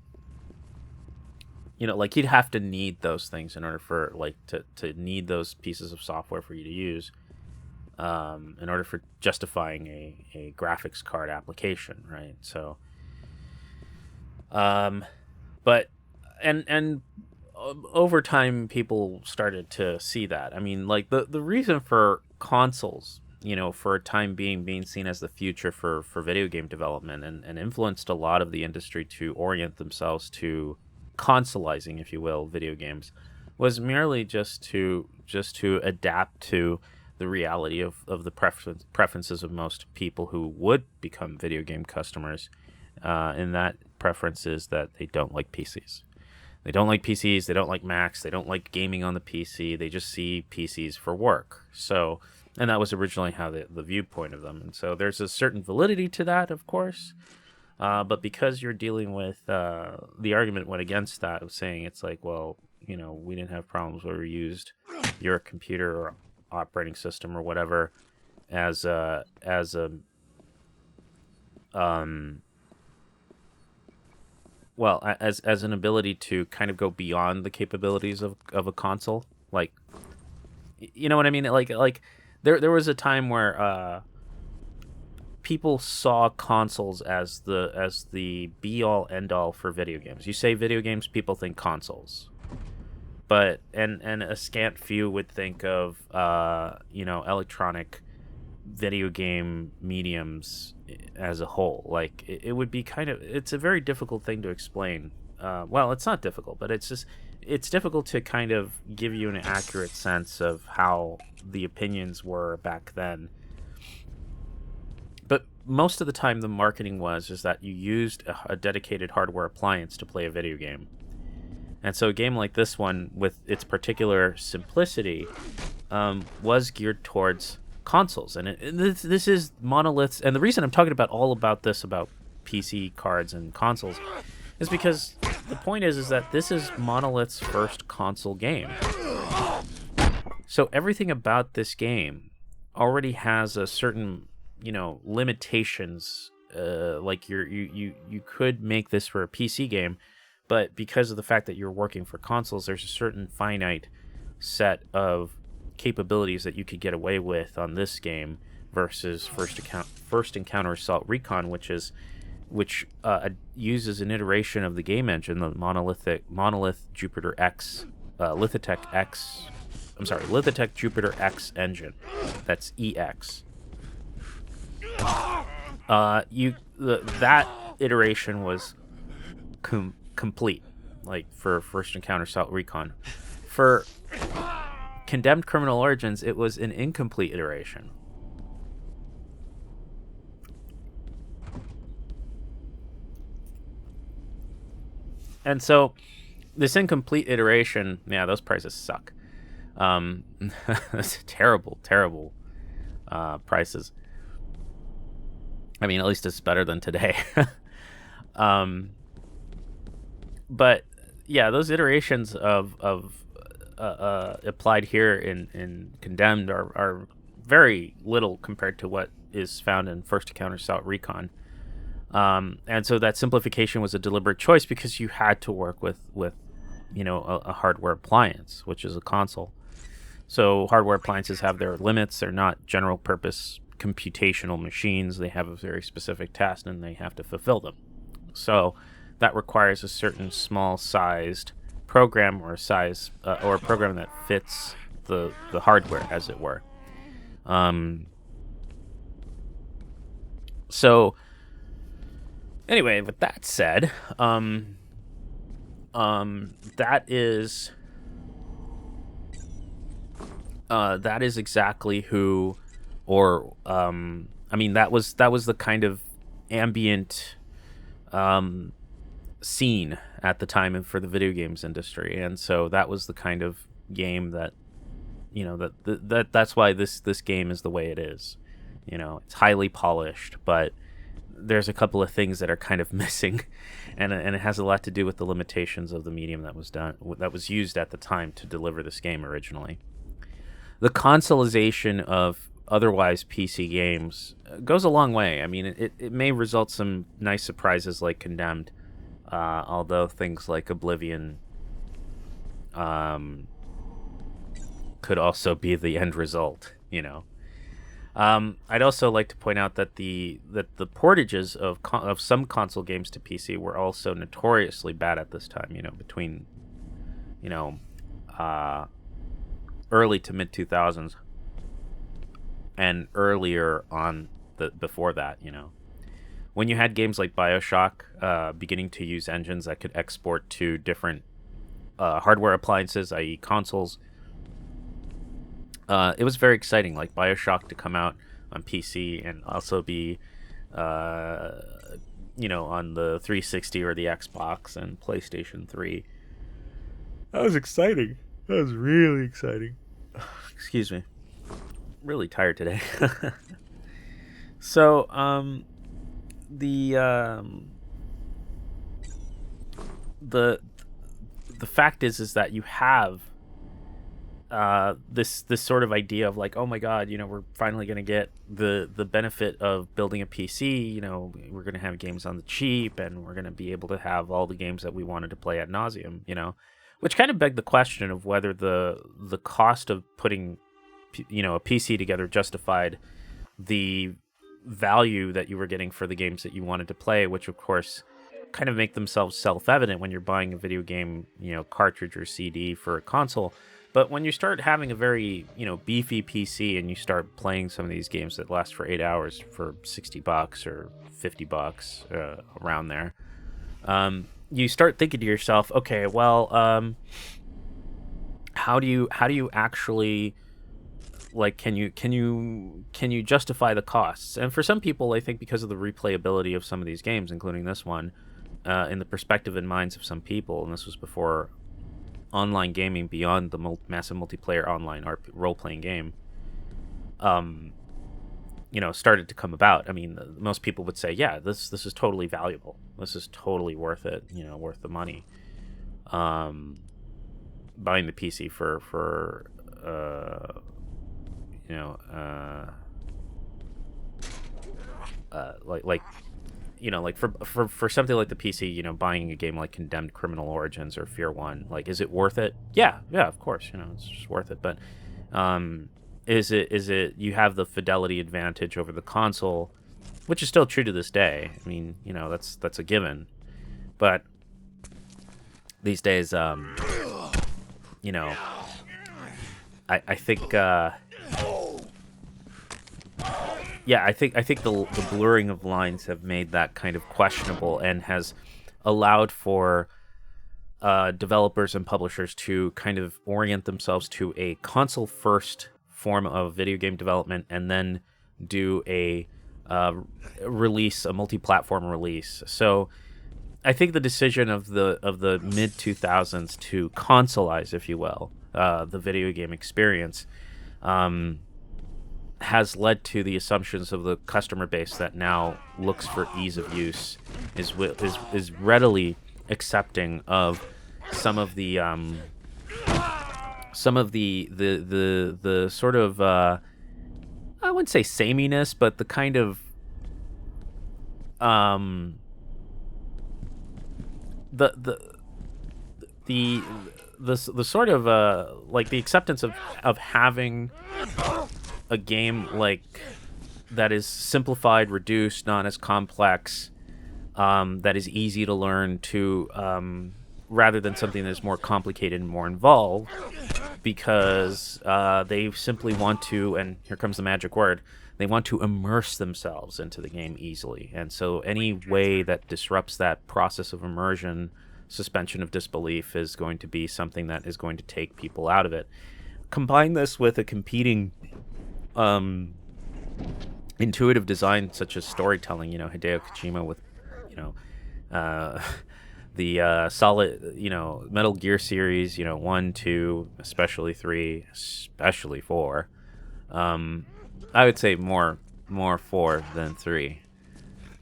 you know, like you'd have to need those things in order for like to need those pieces of software for you to use, in order for justifying a graphics card application, right? So but and over time people started to see that. I mean, like the reason for consoles, you know, for a time being seen as the future for video game development, and influenced a lot of the industry to orient themselves to consoleizing, if you will, video games, was merely just to adapt to the reality of the preferences of most people who would become video game customers, and that preference is that they don't like PCs. They don't like PCs, they don't like Macs, they don't like gaming on the PC, they just see PCs for work. So, and that was originally how the viewpoint of them. And so there's a certain validity to that, of course. But because you're dealing with, the argument went against that, of saying it's like, well, you know, we didn't have problems where we used your computer or operating system or whatever as an ability to kind of go beyond the capabilities of a console. Like, you know what I mean? Like there was a time where people saw consoles as the be all end all for video games. You say video games, people think consoles. But and a scant few would think of you know, electronic video game mediums as a whole. Like it would be kind of, it's a very difficult thing to explain. Well, it's not difficult, but it's difficult to kind of give you an accurate sense of how the opinions were back then. But most of the time the marketing was that you used a dedicated hardware appliance to play a video game. And so a game like this one, with its particular simplicity, was geared towards consoles. And this is Monolith's, and the reason I'm talking about all about this, about PC cards and consoles, is because the point is that this is Monolith's first console game. So everything about this game already has a certain, you know, limitations. Like you could make this for a PC game, but because of the fact that you're working for consoles, there's a certain finite set of capabilities that you could get away with on this game versus First Encounter Assault Recon, which uses an iteration of the game engine, the Monolith Jupiter X, Lithotech Jupiter X engine. That's EX. That iteration was complete, like for First Encounter Assault Recon. For Condemned Criminal Origins, it was an incomplete iteration. And so this incomplete iteration, yeah, those prices suck. That's terrible prices. I mean, at least it's better than today. But yeah, those iterations of applied here in Condemned are very little compared to what is found in First Encounter Assault Recon. And so that simplification was a deliberate choice because you had to work with you know, a hardware appliance, which is a console. So hardware appliances have their limits. They're not general purpose computational machines. They have a very specific task and they have to fulfill them. So that requires a certain small sized program or a program that fits the hardware, as it were. So anyway, with that said, that is exactly who, or I mean, that was the kind of ambient scene at the time for the video games industry, and so that was the kind of game that, you know, that's why this game is the way it is. You know, it's highly polished, but there's a couple of things that are kind of missing, and it has a lot to do with the limitations of the medium that was used at the time to deliver this game originally. the consoleization of otherwise PC games goes a long way. I mean, it may result some nice surprises like Condemned, although things like Oblivion could also be the end result, you know. I'd also like to point out that the portages of some console games to PC were also notoriously bad at this time. You know, between early to mid 2000s and earlier on before that. You know, when you had games like BioShock beginning to use engines that could export to different hardware appliances, i.e., consoles. It was very exciting, like BioShock to come out on PC and also be, on the 360 or the Xbox and PlayStation 3. That was exciting. That was really exciting. Excuse me. Really tired today. So, the fact is that you have this sort of idea of like, oh my god, you know, we're finally going to get the benefit of building a PC. You know, we're going to have games on the cheap, and we're going to be able to have all the games that we wanted to play ad nauseum. You know, which kind of begged the question of whether the cost of putting, you know, a PC together justified the value that you were getting for the games that you wanted to play, which of course kind of make themselves self-evident when you're buying a video game, you know, cartridge or CD for a console. But when you start having a very, you know, beefy PC and you start playing some of these games that last for 8 hours for $60 or $50, around there, you start thinking to yourself, okay, well, how do you actually, like, can you justify the costs? And for some people, I think because of the replayability of some of these games, including this one, in the perspective and minds of some people, and this was before online gaming beyond the massive multiplayer online role-playing game, you know, started to come about. I mean, most people would say, yeah, this is totally valuable. This is totally worth it. You know, worth the money. Buying the PC for like you know, like for something like the PC, you know, buying a game like Condemned Criminal Origins or Fear 1, like, is it worth it? Yeah, of course, you know, it's just worth it. But is it you have the fidelity advantage over the console, which is still true to this day. I mean, you know, that's a given. But these days, you know, I think I think the blurring of lines have made that kind of questionable and has allowed for developers and publishers to kind of orient themselves to a console-first form of video game development and then do a release, a multi-platform release. So I think the decision of the mid-2000s to consoleize, if you will, the video game experience, has led to the assumptions of the customer base that now looks for ease of use, is readily accepting of some of the sort of I wouldn't say sameness, but the kind of the sort of like the acceptance of having a game like that is simplified, reduced, not as complex, that is easy to learn, to rather than something that's more complicated and more involved, because they simply want to, and here comes the magic word, they want to immerse themselves into the game easily. And so any way that disrupts that process of immersion, suspension of disbelief, is going to be something that is going to take people out of it. Combine this with a competing intuitive design such as storytelling, you know, Hideo Kojima with, you know, the solid, you know, Metal Gear series, you know, 1, 2, especially 3, especially 4. I would say more 4 than 3.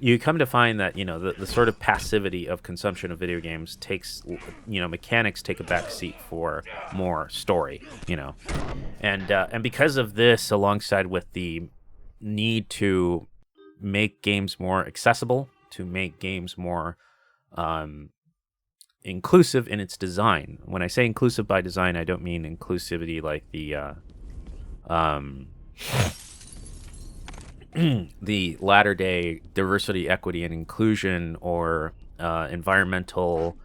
you come to find that, the sort of passivity of consumption of video games takes, mechanics take a back seat for more story, and because of this, alongside with the need to make games more accessible, to make games more inclusive in its design. When I say inclusive by design, I don't mean inclusivity like the latter-day diversity, equity, and inclusion, or environmental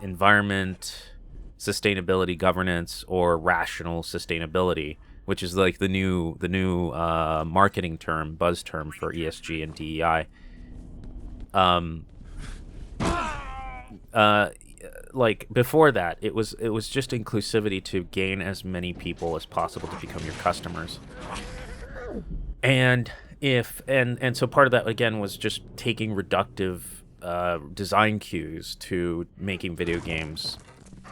environment, sustainability, governance, or rational sustainability, which is like the new marketing term, buzz term for ESG and DEI. Like before that, it was just inclusivity to gain as many people as possible to become your customers. And so part of that again was just taking reductive design cues to making video games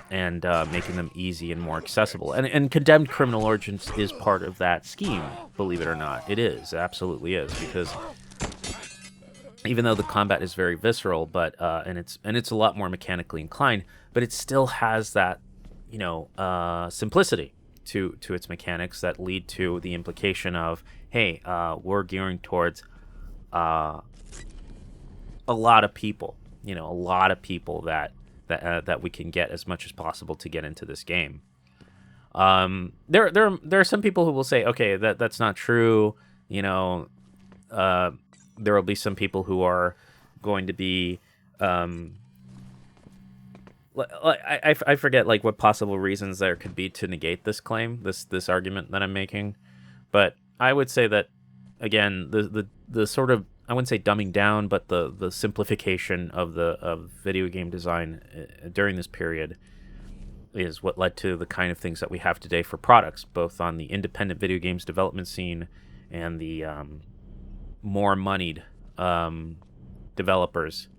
and making them easy and more accessible. And Condemned Criminal Origins is part of that scheme, believe it or not. It is, it absolutely is, because even though the combat is very visceral, but and it's a lot more mechanically inclined, but it still has that simplicity to its mechanics that lead to the implication of, hey, we're gearing towards a lot of people, that we can get as much as possible to get into this game. There are some people who will say, okay, that's not true. There will be some people who are going to be, I forget like what possible reasons there could be to negate this claim, this argument that I'm making, but I would say that again, the sort of, I wouldn't say dumbing down, but the simplification of video game design during this period is what led to the kind of things that we have today for products, both on the independent video games development scene and the more moneyed developers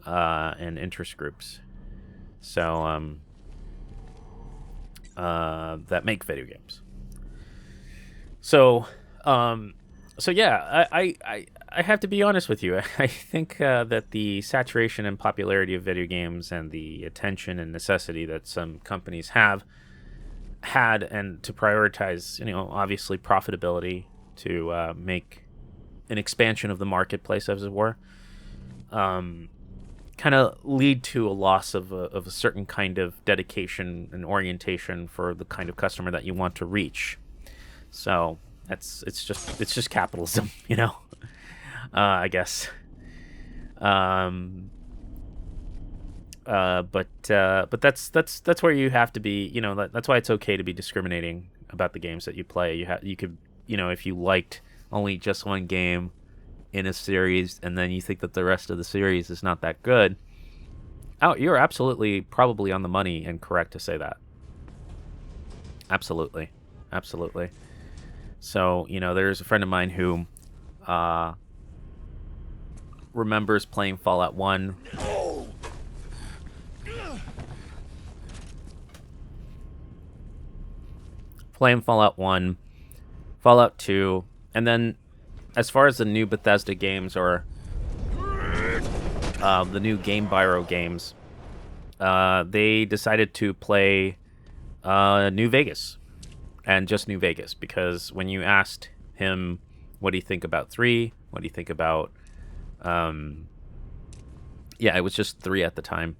and interest groups, so that make video games. So yeah, I have to be honest with you. I think that the saturation and popularity of video games and the attention and necessity that some companies have had, and to prioritize, obviously profitability, to make an expansion of the marketplace, as it were, kind of lead to a loss of a certain kind of dedication and orientation for the kind of customer that you want to reach. So it's just capitalism, I guess. But that's where you have to be. That's why it's okay to be discriminating about the games that you play. You could, if you liked only just one game in a series, and then you think that the rest of the series is not that good, you're absolutely probably on the money and correct to say that. Absolutely. So, there's a friend of mine who remembers playing Fallout 1. Playing Fallout 1, Fallout 2, and then as far as the new Bethesda games, or the new Game Byro games, they decided to play New Vegas, and just New Vegas, because when you asked him, what do you think about 3? What do you think about... it was just 3 at the time.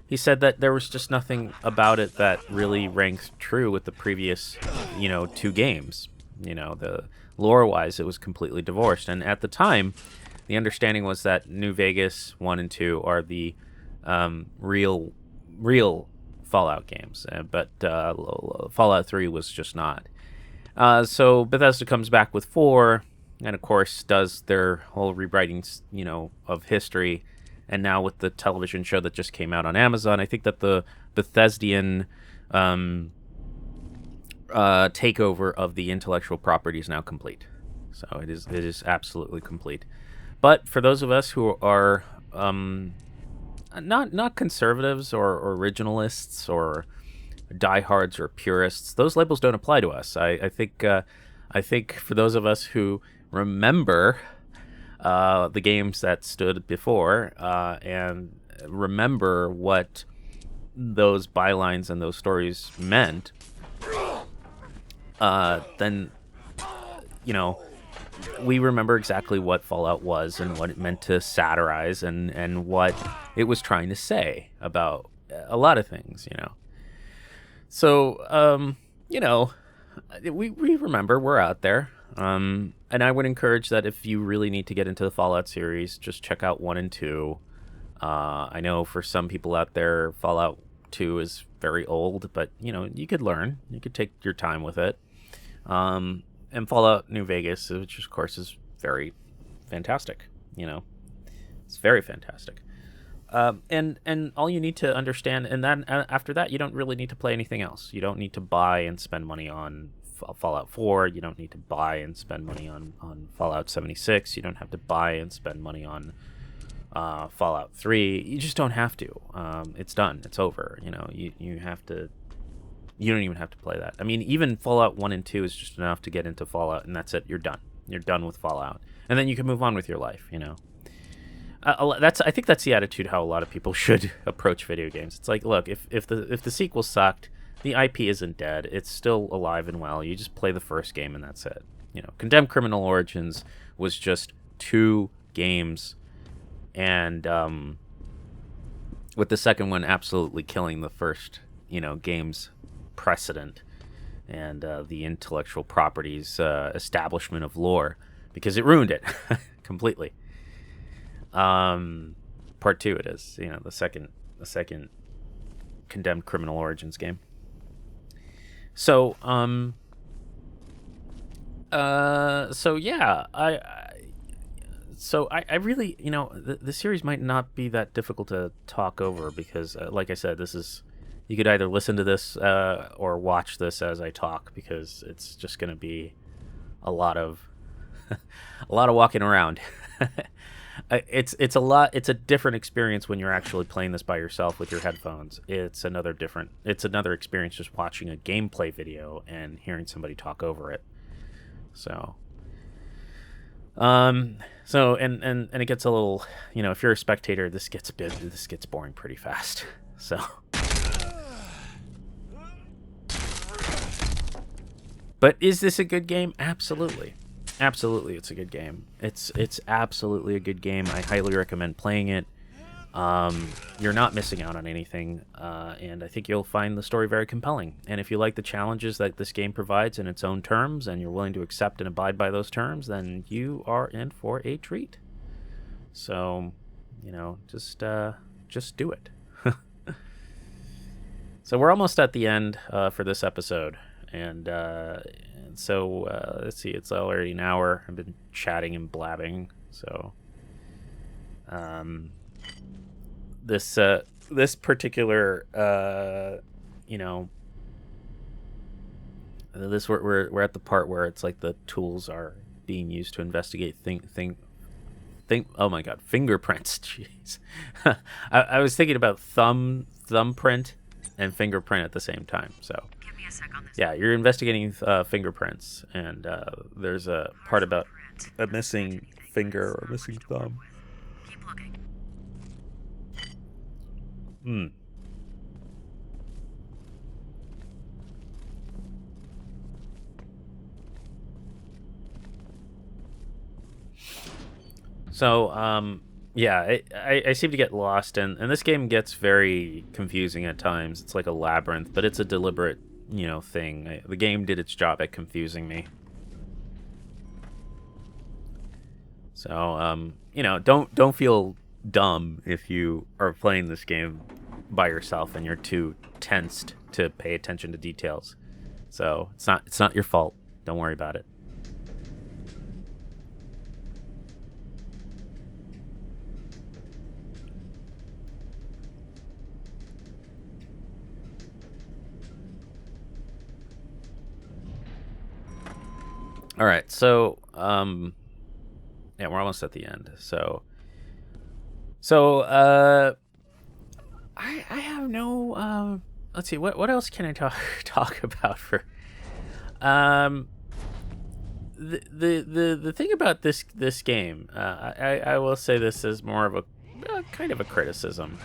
He said that there was just nothing about it that really ranked true with the previous, 2 games. The lore-wise, it was completely divorced. And at the time, the understanding was that New Vegas 1 and 2 are the real Fallout games, but Fallout 3 was just not. So Bethesda comes back with 4, and of course does their whole rewriting, of history. And now with the television show that just came out on Amazon, I think that the Bethesdian takeover of the intellectual property is now complete. So it is absolutely complete. But for those of us who are not conservatives or originalists or diehards or purists, those labels don't apply to us. I think I think for those of us who remember the games that stood before and remember what those bylines and those stories meant, then, we remember exactly what Fallout was and what it meant to satirize and what it was trying to say about a lot of things, So, we remember, we're out there. And I would encourage that if you really need to get into the Fallout series, just check out 1 and 2. I know for some people out there, Fallout 2 is very old, but, you could learn. You could take your time with it. And Fallout New Vegas, which of course is very fantastic. It's very fantastic. And all you need to understand, and then after that, you don't really need to play anything else. You don't need to buy and spend money on Fallout 4. You don't need to buy and spend money on Fallout 76. You don't have to buy and spend money on Fallout 3. You just don't have to. It's done. It's over. You have to. You don't even have to play that. I mean, even Fallout 1 and 2 is just enough to get into Fallout, and that's it. You're done. You're done with Fallout, and then you can move on with your life. I think that's the attitude how a lot of people should approach video games. It's like, look, if the sequel sucked, the IP isn't dead. It's still alive and well. You just play the first game and that's it. Condemned Criminal Origins was just 2 games, and with the second one absolutely killing the first, game's precedent and the intellectual properties establishment of lore, because it ruined it completely. Part 2 it is, the second Condemned Criminal Origins game. So yeah, I really, the series might not be that difficult to talk over, because like I said, you could either listen to this or watch this as I talk, because it's just going to be a lot of walking around. It's a different experience when you're actually playing this by yourself with your headphones. It's another experience just watching a gameplay video and hearing somebody talk over it. So and it gets a little, if you're a spectator, this gets boring pretty fast. So but is this a good game? Absolutely. Absolutely, it's a good game. It's absolutely a good game. I highly recommend playing it. You're not missing out on anything, and I think you'll find the story very compelling. And if you like the challenges that this game provides in its own terms, and you're willing to accept and abide by those terms, then you are in for a treat. So, just do it. So we're almost at the end for this episode, and so let's see, it's already an hour. I've been chatting and blabbing, so this particular this we're at the part where it's like the tools are being used to investigate oh my god, fingerprints. Jeez. I was thinking about thumbprint and fingerprint at the same time, so yeah, you're investigating fingerprints, and there's a part about a missing finger or missing thumb. Keep looking. So, yeah, I seem to get lost, and this game gets very confusing at times. It's like a labyrinth, but it's a deliberate, thing. The game did its job at confusing me. So, don't feel dumb if you are playing this game by yourself and you're too tensed to pay attention to details. So, it's not your fault. Don't worry about it. All right, so yeah, we're almost at the end. So I have no let's see, what else can I talk about for the thing about this game, I will say this as more of a kind of a criticism,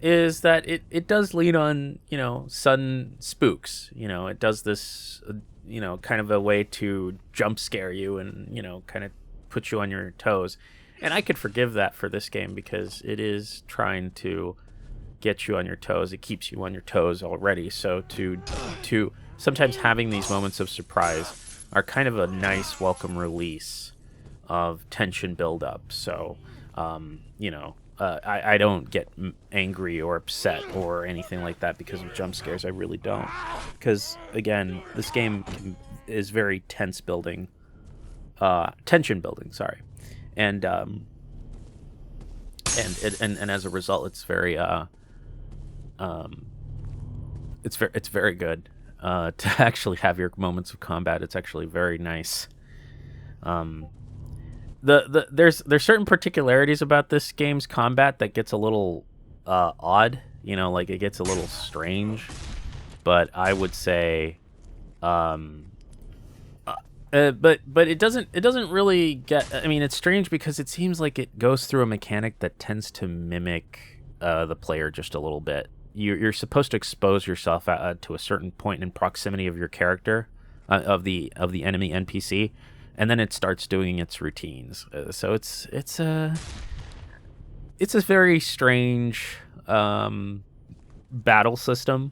is that it does lean on, you know, sudden spooks. You know, it does this, you know, kind of a way to jump scare you and, you know, kind of put you on your toes. And I could forgive that for this game because it is trying to get you on your toes. It keeps you on your toes already. So to sometimes having these moments of surprise are kind of a nice welcome release of tension buildup. So, you know, I don't get angry or upset or anything like that because of jump scares. I really don't. Because, again, this game is very tension building, sorry. And as a result, it's very it's very good to actually have your moments of combat. It's actually very nice. There's certain particularities about this game's combat that gets a little odd. You know, like it gets a little strange. But I would say, but it doesn't really get. I mean, it's strange because it seems like it goes through a mechanic that tends to mimic the player just a little bit. You're supposed to expose yourself to a certain point in proximity of your character, of the enemy NPC, and then it starts doing its routines. So it's a very strange battle system,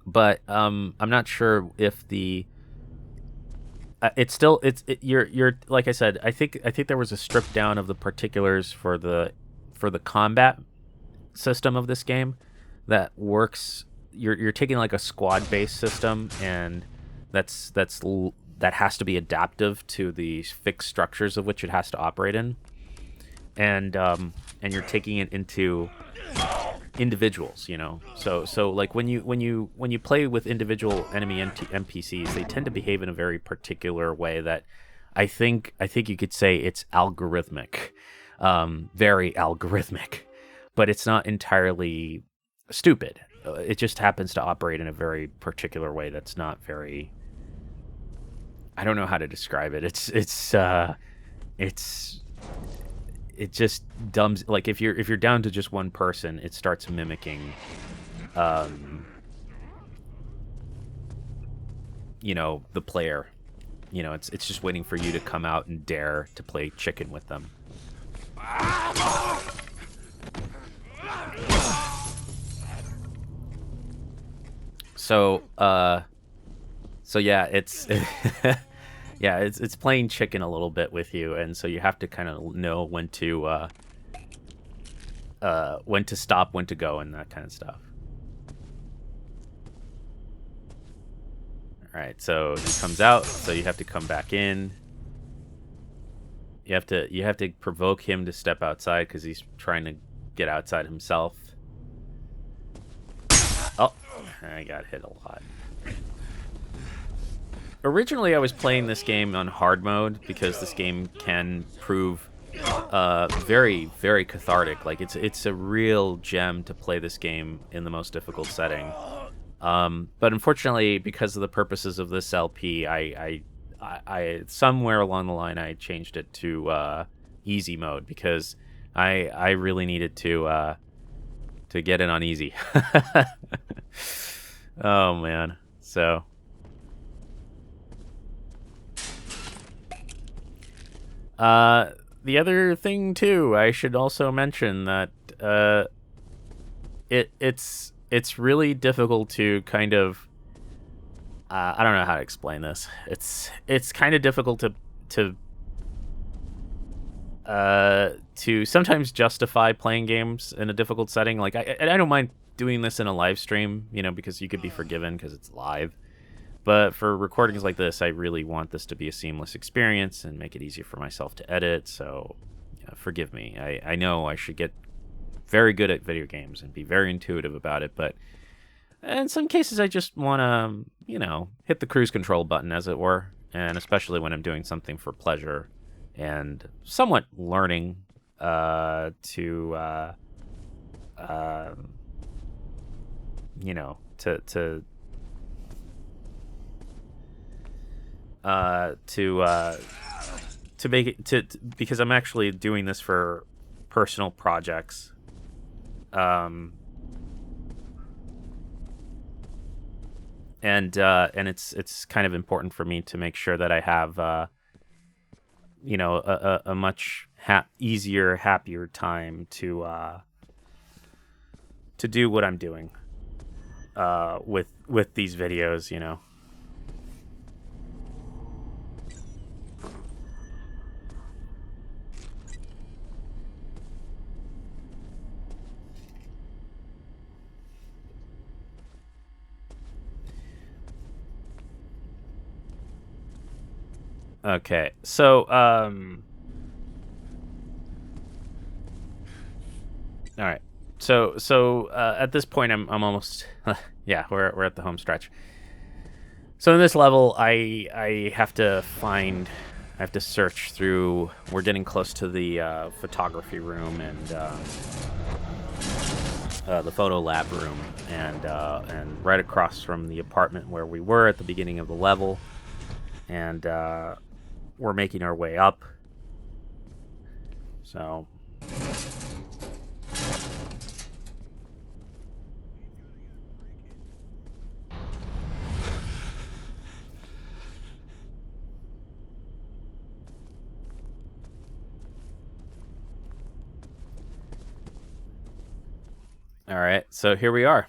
but I'm not sure if you're like I said. I think there was a strip down of the particulars for the combat system of this game that works. You're taking like a squad based system, and that has to be adaptive to the fixed structures of which it has to operate in, and you're taking it into individuals, you know. So like when you play with individual enemy NPCs, they tend to behave in a very particular way that I think you could say it's algorithmic, very algorithmic, but it's not entirely stupid. It just happens to operate in a very particular way that's not very. I don't know how to describe it. It just dumbs, like if you're down to just one person, it starts mimicking, you know, the player. You know, it's just waiting for you to come out and dare to play chicken with them. So yeah, it's yeah, it's playing chicken a little bit with you, and so you have to kind of know when to stop, when to go, and that kind of stuff. All right, so he comes out, so you have to come back in. You have to provoke him to step outside because he's trying to get outside himself. Oh, I got hit a lot. Originally, I was playing this game on hard mode because this game can prove very, very cathartic. Like it's a real gem to play this game in the most difficult setting. But unfortunately, because of the purposes of this LP, I somewhere along the line I changed it to easy mode because I really needed to get in on easy. Oh man, so. The other thing too, I should also mention that it's really difficult to kind of I don't know how to explain this. It's kind of difficult to sometimes justify playing games in a difficult setting. Like I don't mind doing this in a live stream, you know, because you could be forgiven because it's live. But for recordings like this, I really want this to be a seamless experience and make it easier for myself to edit. So forgive me. I know I should get very good at video games and be very intuitive about it. But in some cases, I just want to, you know, hit the cruise control button, as it were. And especially when I'm doing something for pleasure and somewhat learning you know, to to make it because I'm actually doing this for personal projects. And it's kind of important for me to make sure that I have a much easier, happier time to do what I'm doing with these videos, you know. Okay, so all right. So at this point, I'm almost yeah, we're at the home stretch. So in this level, I have to search through. We're getting close to the photography room and the photo lab room, and right across from the apartment where we were at the beginning of the level, and we're making our way up. So. All right, so here we are.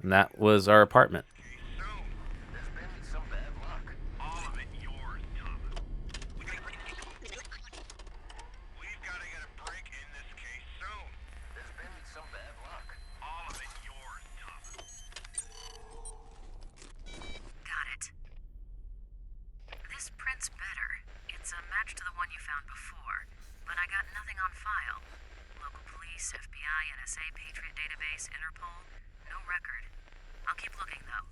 And that was our apartment. FBI, NSA, Patriot Database, Interpol. No record. I'll keep looking, though.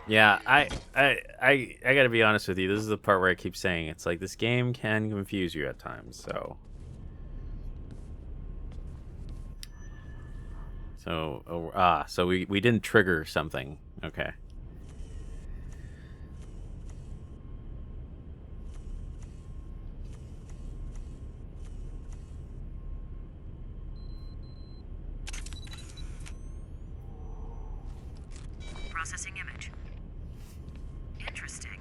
Yeah, I gotta be honest with you. This is the part where I keep saying it's like this game can confuse you at times. So we didn't trigger something. Okay. Processing image. Interesting.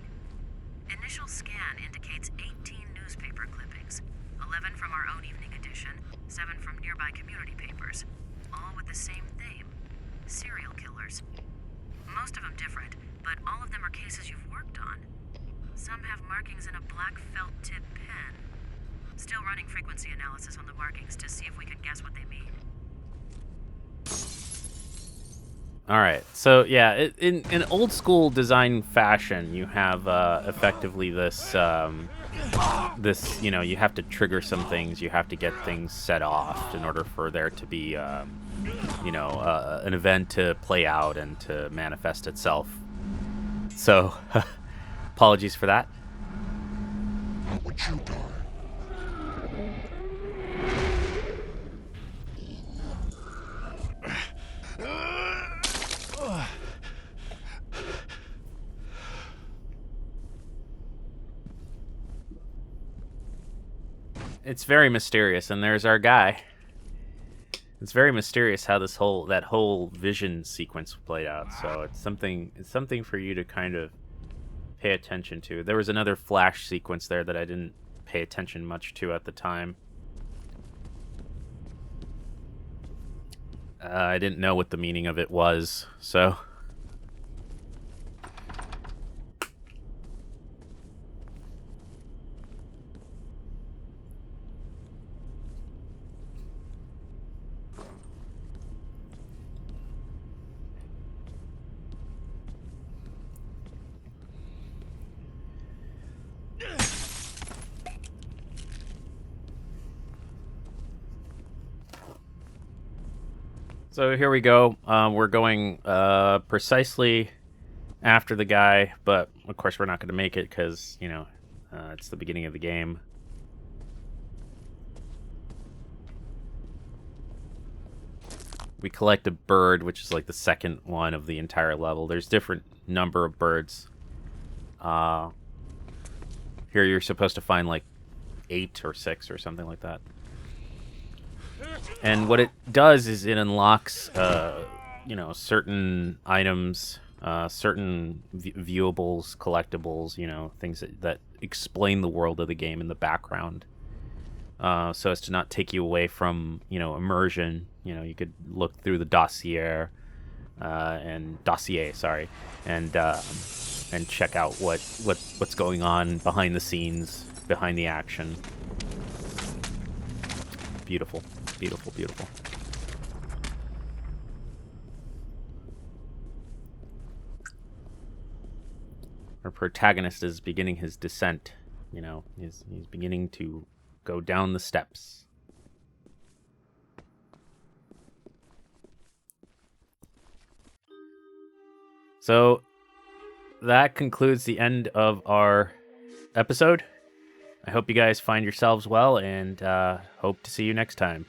Initial scan indicates 18 newspaper clippings, 11 from our own evening edition, 7 from nearby community papers, all with the same theme: serial killers. Most of them different, but all of them are cases you've worked on. Some have markings in a black felt tip pen. Still running frequency analysis on the markings to see if we can guess what they mean. All right. So yeah, in old school design fashion, you have effectively this you have to trigger some things. You have to get things set off in order for there to be an event to play out and to manifest itself. So apologies for that. What you done? It's very mysterious, and there's our guy. It's very mysterious how that whole vision sequence played out. So it's something for you to kind of pay attention to. There was another flash sequence there that I didn't pay attention much to at the time. I didn't know what the meaning of it was, so. So here we go. We're going precisely after the guy, but of course we're not going to make it because, you know, it's the beginning of the game. We collect a bird, which is like the second one of the entire level. There's different number of birds. Here you're supposed to find like 8 or 6 or something like that. And what it does is it unlocks, you know, certain items, certain viewables, collectibles, you know, things that explain the world of the game in the background. So as to not take you away from, you know, immersion. You know, you could look through the dossier, and check out what's going on behind the scenes, behind the action. Beautiful, beautiful, beautiful. Our protagonist is beginning his descent. You know, he's beginning to go down the steps. So that concludes the end of our episode. I hope you guys find yourselves well, and hope to see you next time.